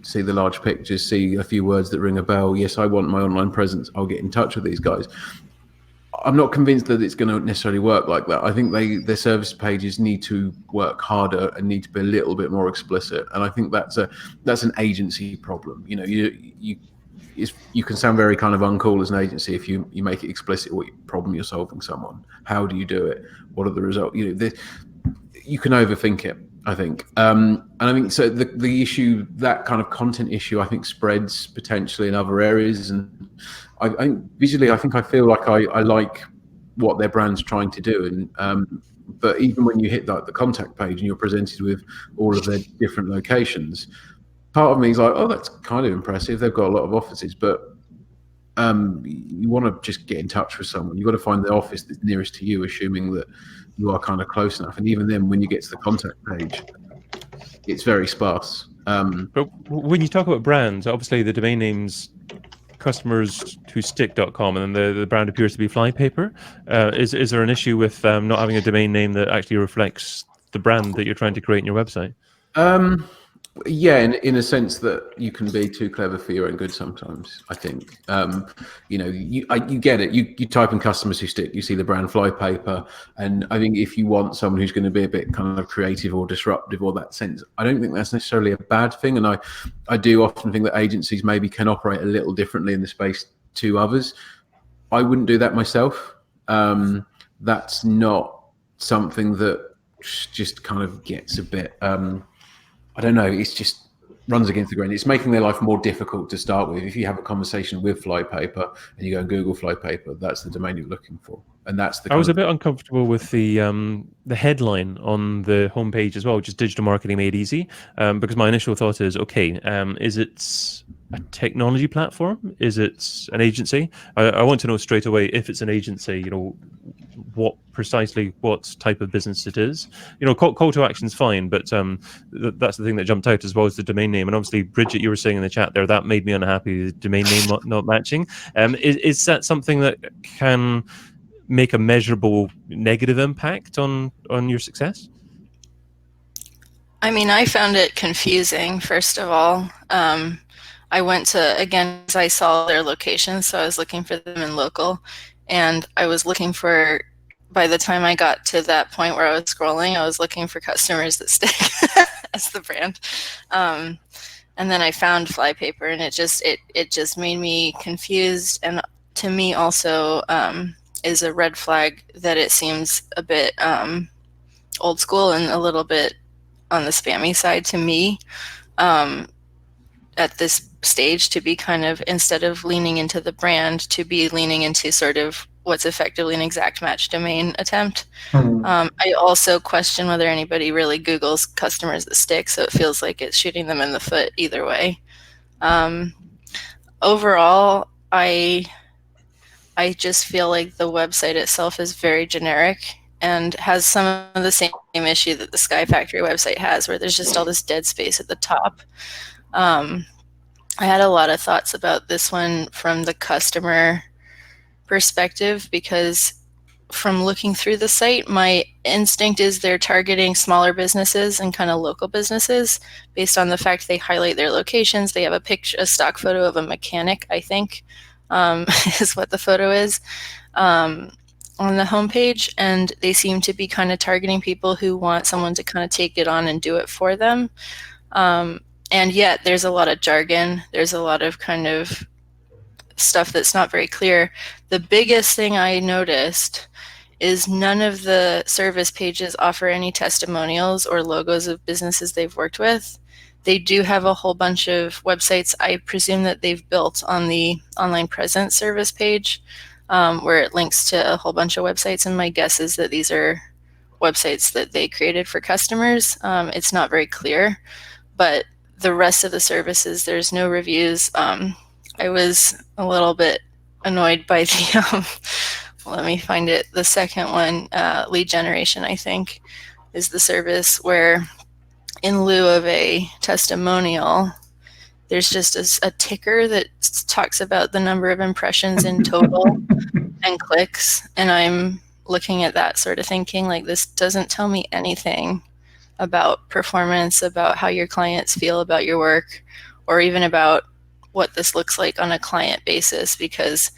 see the large pictures, see a few words that ring a bell. Yes, I want my online presence. I'll get in touch with these guys. I'm not convinced that it's going to necessarily work like that. I think their service pages need to work harder and need to be a little bit more explicit. And I think that's an agency problem. You can sound very kind of uncool as an agency if you make it explicit what problem you're solving someone. How do you do it? What are the results? You can overthink it, I think. And I think so the issue, that kind of content issue, I think spreads potentially in other areas. And I visually, I feel like I like what their brand's trying to do. And but even when you hit like the contact page and you're presented with all of their different locations, part of me is like, oh, that's kind of impressive. They've got a lot of offices, but you want to just get in touch with someone. You've got to find the office that's nearest to you, assuming that you are kind of close enough. And even then, when you get to the contact page, it's very sparse. But when you talk about brands, obviously the domain name's customerswhostick.com, and then the brand appears to be Flypaper. Is there an issue with not having a domain name that actually reflects the brand that you're trying to create in your website? Yeah, in a sense that you can be too clever for your own good sometimes, I think. You get it. You type in customers who stick, you see the brand Flypaper, and I think if you want someone who's going to be a bit kind of creative or disruptive or that sense, I don't think that's necessarily a bad thing. And I do often think that agencies maybe can operate a little differently in the space to others. I wouldn't do that myself. That's not something that just kind of gets a bit... I don't know, it's just runs against the grain. It's making their life more difficult to start with. If you have a conversation with Flypaper and you go and Google Flypaper, that's the domain you're looking for. And that's the... I was a bit uncomfortable with the headline on the homepage as well, which is Digital Marketing Made Easy, because my initial thought is, okay, is it a technology platform? Is it an agency? I want to know straight away, if it's an agency, what type of business it is. Call to action is fine, but that's the thing that jumped out, as well as the domain name. And obviously, Bridget, you were saying in the chat there, that made me unhappy, the domain name not matching. Is that something that can make a measurable negative impact on your success? I mean, I found it confusing, first of all. I went to, again, I saw their locations, so I was looking for them in local, and I was looking for, by the time I got to that point where I was scrolling, I was looking for customers that stick as the brand. And then I found Flypaper, and it just made me confused. And to me also is a red flag that it seems a bit old school and a little bit on the spammy side to me. At this stage, to be kind of, instead of leaning into the brand, to be leaning into sort of what's effectively an exact match domain attempt. I also question whether anybody really Googles customers that stick, so it feels like it's shooting them in the foot either way. Overall, I just feel like the website itself is very generic and has some of the same issue that the Sky Factory website has, where there's just all this dead space at the top. I had a lot of thoughts about this one from the customer perspective, because from looking through the site, my instinct is they're targeting smaller businesses and kind of local businesses based on the fact they highlight their locations. They have a stock photo of a mechanic, I think, is what the photo is. on the homepage, and they seem to be kind of targeting people who want someone to kind of take it on and do it for them. And yet there's a lot of jargon. There's a lot of kind of stuff that's not very clear. The biggest thing I noticed is none of the service pages offer any testimonials or logos of businesses they've worked with. They do have a whole bunch of websites, I presume, that they've built on the online presence service page, where it links to a whole bunch of websites. And my guess is that these are websites that they created for customers. It's not very clear, but the rest of the services, there's no reviews. I was a little bit annoyed by the, let me find it, the second one, lead generation, I think, is the service where in lieu of a testimonial, there's just a ticker that talks about the number of impressions in total and clicks. And I'm looking at that sort of thinking, like, this doesn't tell me anything about performance, about how your clients feel about your work, or even about what this looks like on a client basis, because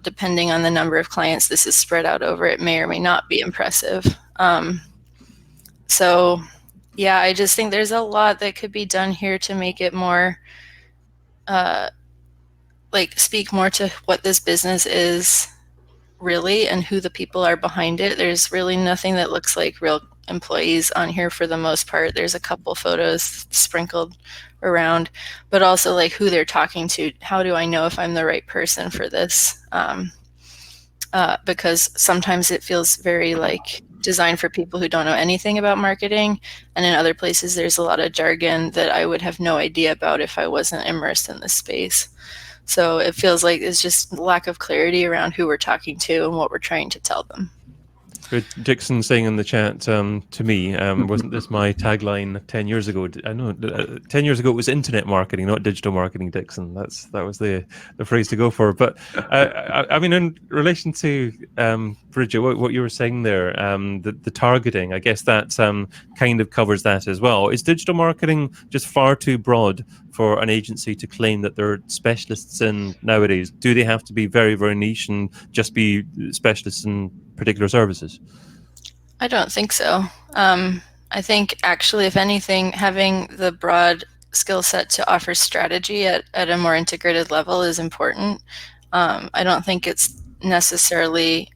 depending on the number of clients this is spread out over, it may or may not be impressive. So yeah, I just think there's a lot that could be done here to make it more, like, speak more to what this business is really and who the people are behind it. There's really nothing that looks like real employees on here for the most part. There's a couple photos sprinkled around, but also like who they're talking to. How do I know if I'm the right person for this? Because sometimes it feels very like designed for people who don't know anything about marketing, and in other places there's a lot of jargon that I would have no idea about if I wasn't immersed in this space. So it feels like there's just lack of clarity around who we're talking to and what we're trying to tell them. Dixon saying in the chat to me, wasn't this my tagline 10 years ago? I know 10 years ago it was internet marketing, not digital marketing, Dixon. That was the phrase to go for. But I mean, in relation to Bridget, what you were saying there, the targeting, I guess that kind of covers that as well. Is digital marketing just far too broad for an agency to claim that they're specialists in nowadays? Do they have to be very, very niche and just be specialists in particular services? I don't think so. I think actually, if anything, having the broad skill set to offer strategy at a more integrated level is important. I don't think it's necessarily,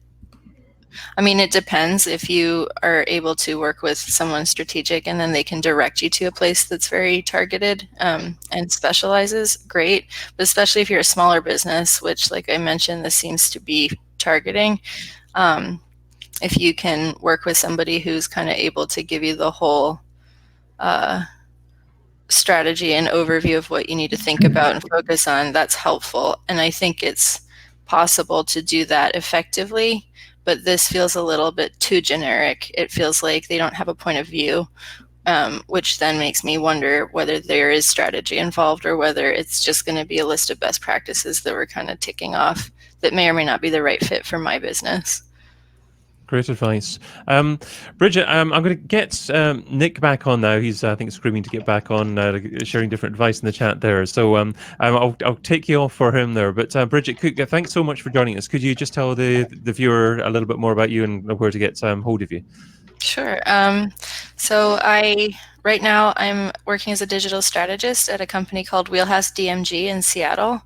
I mean, it depends. If you are able to work with someone strategic and then they can direct you to a place that's very targeted and specializes, great. But especially if you're a smaller business, which, like I mentioned, this seems to be targeting, if you can work with somebody who's kind of able to give you the whole strategy and overview of what you need to think about and focus on, that's helpful. And I think it's possible to do that effectively, but this feels a little bit too generic. It feels like they don't have a point of view, which then makes me wonder whether there is strategy involved or whether it's just going to be a list of best practices that we're kind of ticking off that may or may not be the right fit for my business. Great advice. Bridget, I'm going to get Nick back on now. He's, I think, screaming to get back on, sharing different advice in the chat there. So I'll take you off for him there. But Bridget, thanks so much for joining us. Could you just tell the viewer a little bit more about you and where to get hold of you? Sure. So right now I'm working as a digital strategist at a company called Wheelhouse DMG in Seattle.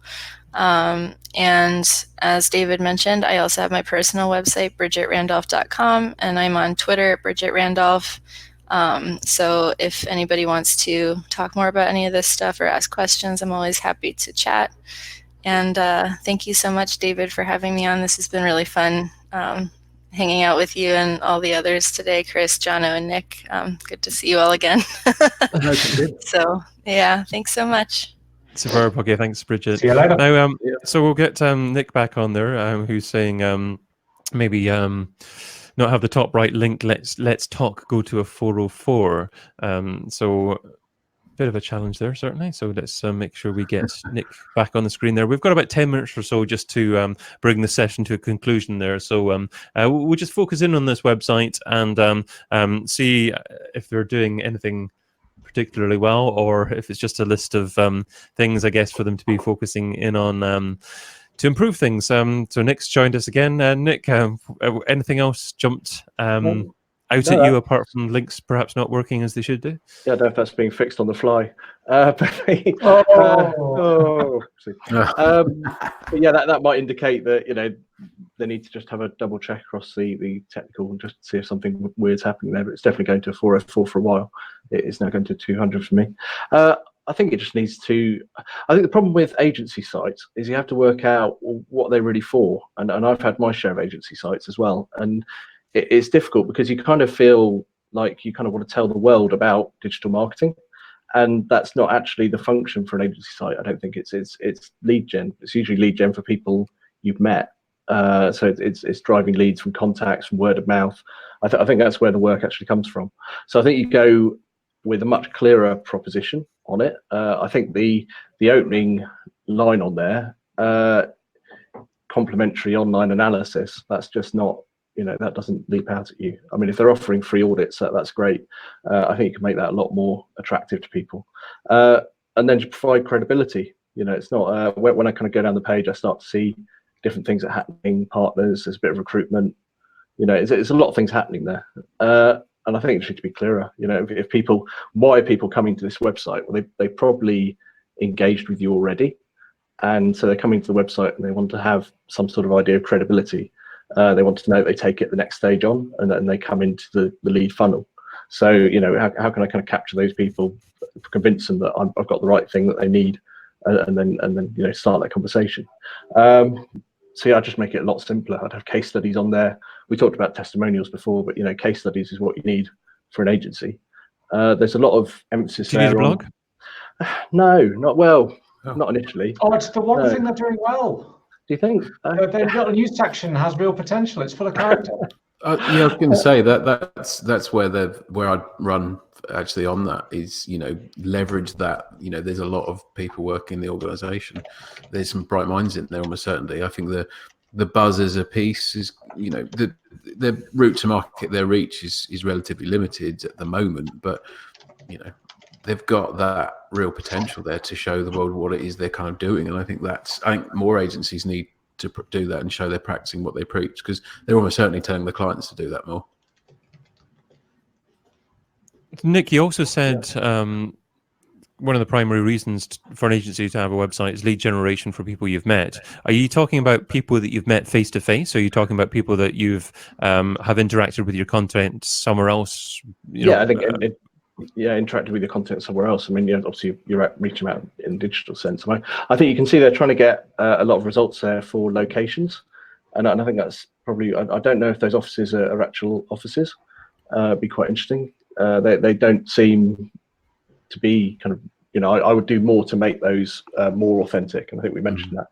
And as David mentioned, I also have my personal website, bridgetrandolph.com, and I'm on Twitter at Bridget Randolph. So if anybody wants to talk more about any of this stuff or ask questions, I'm always happy to chat. And thank you so much, David, for having me on. This has been really fun hanging out with you and all the others today, Chris, Jono, and Nick. Good to see you all again. So yeah, thanks so much. Superb. Okay, thanks, Bridget. See you later. Now, so we'll get Nick back on there, who's saying maybe not have the top right link. Let's talk. Go to a 404. So bit of a challenge there, certainly. So let's make sure we get Nick back on the screen there. We've got about 10 minutes or so just to bring the session to a conclusion there. So we'll just focus in on this website and see if they're doing anything particularly well, or if it's just a list of things, I guess, for them to be focusing in on to improve things. So Nick's joined us again. Nick, anything else jumped out at you apart from links perhaps not working as they should do? Yeah, I don't know if that's being fixed on the fly. But yeah, that might indicate that they need to just have a double check across the technical and just see if something weird's happening there. But it's definitely going to a 404 for a while. It is now going to 200 for me. I think it just needs to. I think the problem with agency sites is you have to work out what they're really for. And I've had my share of agency sites as well, and it's difficult because you kind of feel like you kind of want to tell the world about digital marketing, and that's not actually the function for an agency site. I don't think it's lead gen. It's usually lead gen for people you've met. So it's driving leads from contacts, from word of mouth. I think that's where the work actually comes from. So I think you go with a much clearer proposition on it. I think the opening line on there, complementary online analysis, that's just not, that doesn't leap out at you. I mean, if they're offering free audits, that's great. I think you can make that a lot more attractive to people. And then to provide credibility. It's not, when I kind of go down the page, I start to see different things that are happening, partners, there's a bit of recruitment, it's a lot of things happening there. And I think it should be clearer, if people, why are people coming to this website? Well, they probably engaged with you already. And so they're coming to the website and they want to have some sort of idea of credibility. They want to know they take it the next stage on, and then they come into the lead funnel. So, how can I kind of capture those people, convince them that I've got the right thing that they need, and then start that conversation. So yeah, I'd just make it a lot simpler. I'd have case studies on there. We talked about testimonials before, but case studies is what you need for an agency. There's a lot of emphasis there. Do you need a blog? No, not initially. Oh, it's the one thing they're doing well. Do you think? They've got a news section has real potential. It's full of character. Yeah, I was going to say that's where I'd run actually on that is leverage that. There's a lot of people working in the organisation. There's some bright minds in there almost certainly. I think the buzz as a piece is the route to market, their reach is relatively limited at the moment, but they've got that real potential there to show the world what it is they're kind of doing. And I think more agencies need to do that and show they're practicing what they preach, because they're almost certainly telling the clients to do that more. Nick, you also said one of the primary reasons for an agency to have a website is lead generation for people you've met. Are you talking about people that you've met face to face? Or are you talking about people that you've have interacted with your content somewhere else? I think interacted with your content somewhere else. I mean, obviously you're reaching out in a digital sense. I think you can see they're trying to get a lot of results there for locations, and I think that's probably. I don't know if those offices are actual offices. It'd be quite interesting. They don't seem to be kind of. I would do more to make those more authentic, and I think we mentioned that.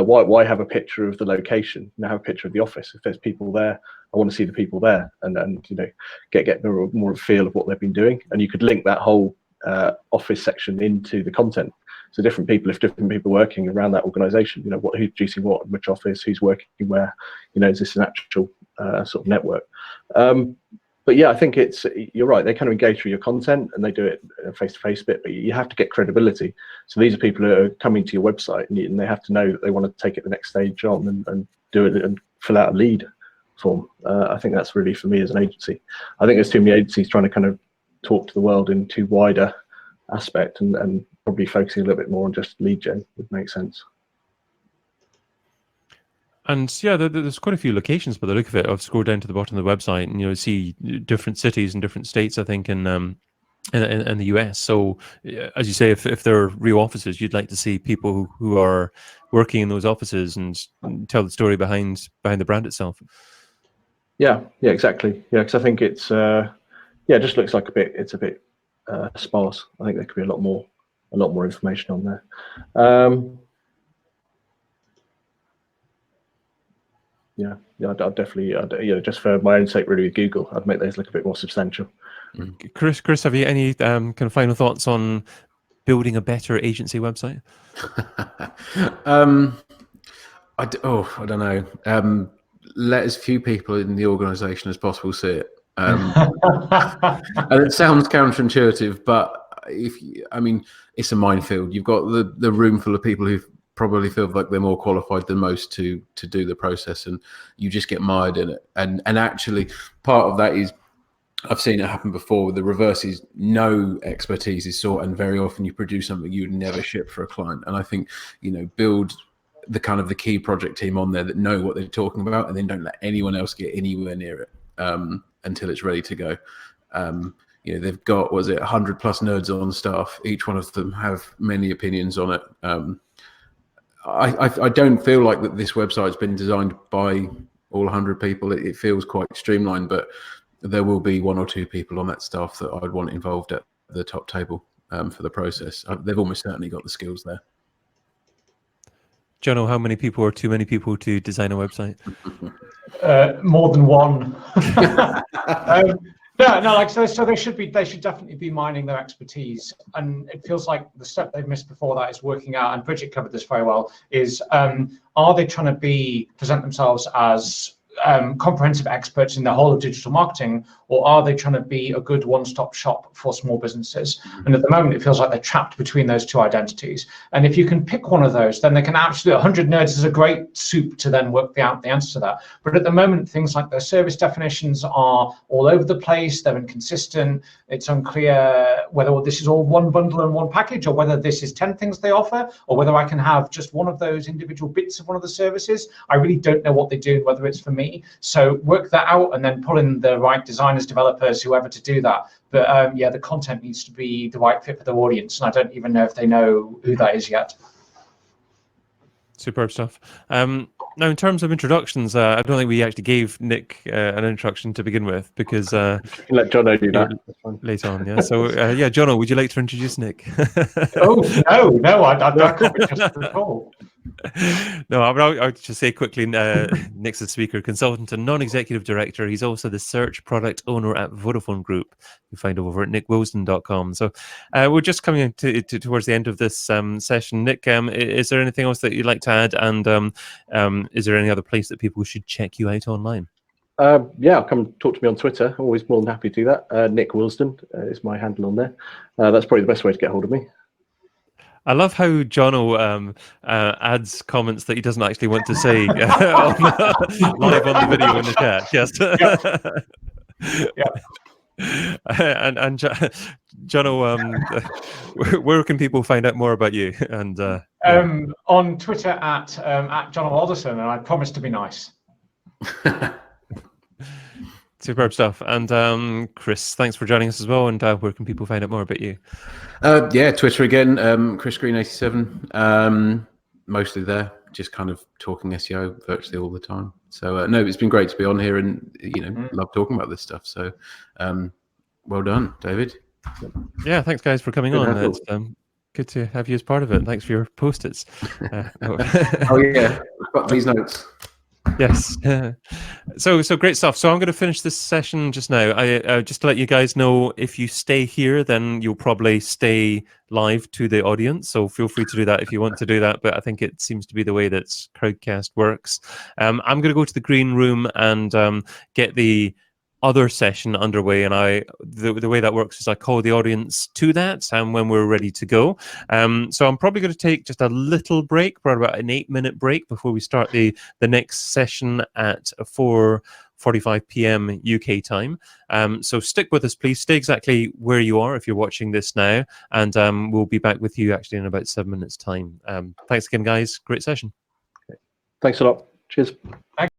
Why have a picture of the location? Have a picture of the office. If there's people there, I want to see the people there, and get more of a feel of what they've been doing. And you could link that whole office section into the content. So different people working around that organisation, who's producing what, which office, who's working where, is this an actual sort of network? But yeah, I think you're right. They kind of engage through your content and they do it face-to-face bit, but you have to get credibility. So these are people who are coming to your website and they have to know that they want to take it the next stage on and do it and fill out a lead form. I think that's really for me as an agency. I think there's too many agencies trying to kind of talk to the world in too wider aspect and probably focusing a little bit more on just lead gen would make sense. And yeah, there's quite a few locations by the look of it. I've scrolled down to the bottom of the website and see different cities and different states, I think, in the US. So as you say, if there are real offices, you'd like to see people who are working in those offices and tell the story behind the brand itself. Yeah, exactly. Yeah, because I think it just looks like it's a bit sparse. I think there could be a lot more information on there. I'd definitely, just for my own sake, really, with Google, I'd make those look a bit more substantial. Chris, have you any kind of final thoughts on building a better agency website? I don't know. Let as few people in the organisation as possible see it. And it sounds counterintuitive, but it's a minefield. You've got the room full of people who've probably feel like they're more qualified than most to do the process, and you just get mired in it. And actually, part of that is, I've seen it happen before. The reverse is no expertise is sought, and very often you produce something you would never ship for a client. And I think, build the kind of the key project team on there that know what they're talking about, and then don't let anyone else get anywhere near it until it's ready to go. They've got, 100 plus nerds on staff. Each one of them have many opinions on it. I don't feel like that this website's been designed by all 100 people. It feels quite streamlined, but there will be 1 or 2 people on that staff that I'd want involved at the top table for the process. They've almost certainly got the skills there. Jono, how many people are too many people to design a website? More than one. So they should definitely be mining their expertise. And it feels like the step they've missed before that is working out, and Bridget covered this very well, is are they trying to present themselves as comprehensive experts in the whole of digital marketing, or are they trying to be a good one-stop shop for small businesses? And at the moment, it feels like they're trapped between those two identities. And if you can pick one of those, then they can absolutely, 100 nerds is a great soup to then work out the answer to that. But at the moment, things like their service definitions are all over the place, they're inconsistent, it's unclear whether this is all one bundle and one package, or whether this is 10 things they offer, or whether I can have just one of those individual bits of one of the services. I really don't know what they do, whether it's for me. So work that out and then pull in the right designers, developers, whoever to do that. But the content needs to be the right fit for the audience, and I don't even know if they know who that is yet. Superb stuff. Now, in terms of introductions, I don't think we actually gave Nick an introduction to begin with, because you can let Jono do that. Later on. Yeah. So Jono, would you like to introduce Nick? Oh no, I could just recall. No, I'll just say quickly, Nick's a speaker, consultant, and non-executive director. He's also the search product owner at Vodafone Group. You find over at nickwilson.com. So we're just coming towards the end of this session. Nick, is there anything else that you'd like to add? And is there any other place that people should check you out online? Come talk to me on Twitter. Always more than happy to do that. Nick Wilson is my handle on there. That's probably the best way to get hold of me. I love how Jono adds comments that he doesn't actually want to say live on the video in the chat. Yes. Yeah. And Jono, where can people find out more about you? And on Twitter at Jono Alderson, and I promise to be nice. Superb stuff. And Chris, thanks for joining us as well. And where can people find out more about you? Twitter again, Chris Green 87. Mostly there, just kind of talking SEO virtually all the time. So no, it's been great to be on here, and love talking about this stuff. So well done, David. Yeah, thanks guys for coming on. It's good to have you as part of it. Thanks for your post-its. Oh yeah, I've got these notes. Yes. So great stuff. So I'm going to finish this session just now. I just to let you guys know, if you stay here, then you'll probably stay live to the audience. So feel free to do that if you want to do that. But I think it seems to be the way that Crowdcast works. I'm going to go to the green room and get the other session underway, and the way that works is I call the audience to that when we're ready to go. So I'm probably going to take just a little break, probably about an 8-minute break before we start the next session at 4:45 p.m. UK time. So stick with us, please. Stay exactly where you are if you're watching this now, and we'll be back with you actually in about 7 minutes time. Thanks again, guys. Great session. Thanks a lot. Cheers.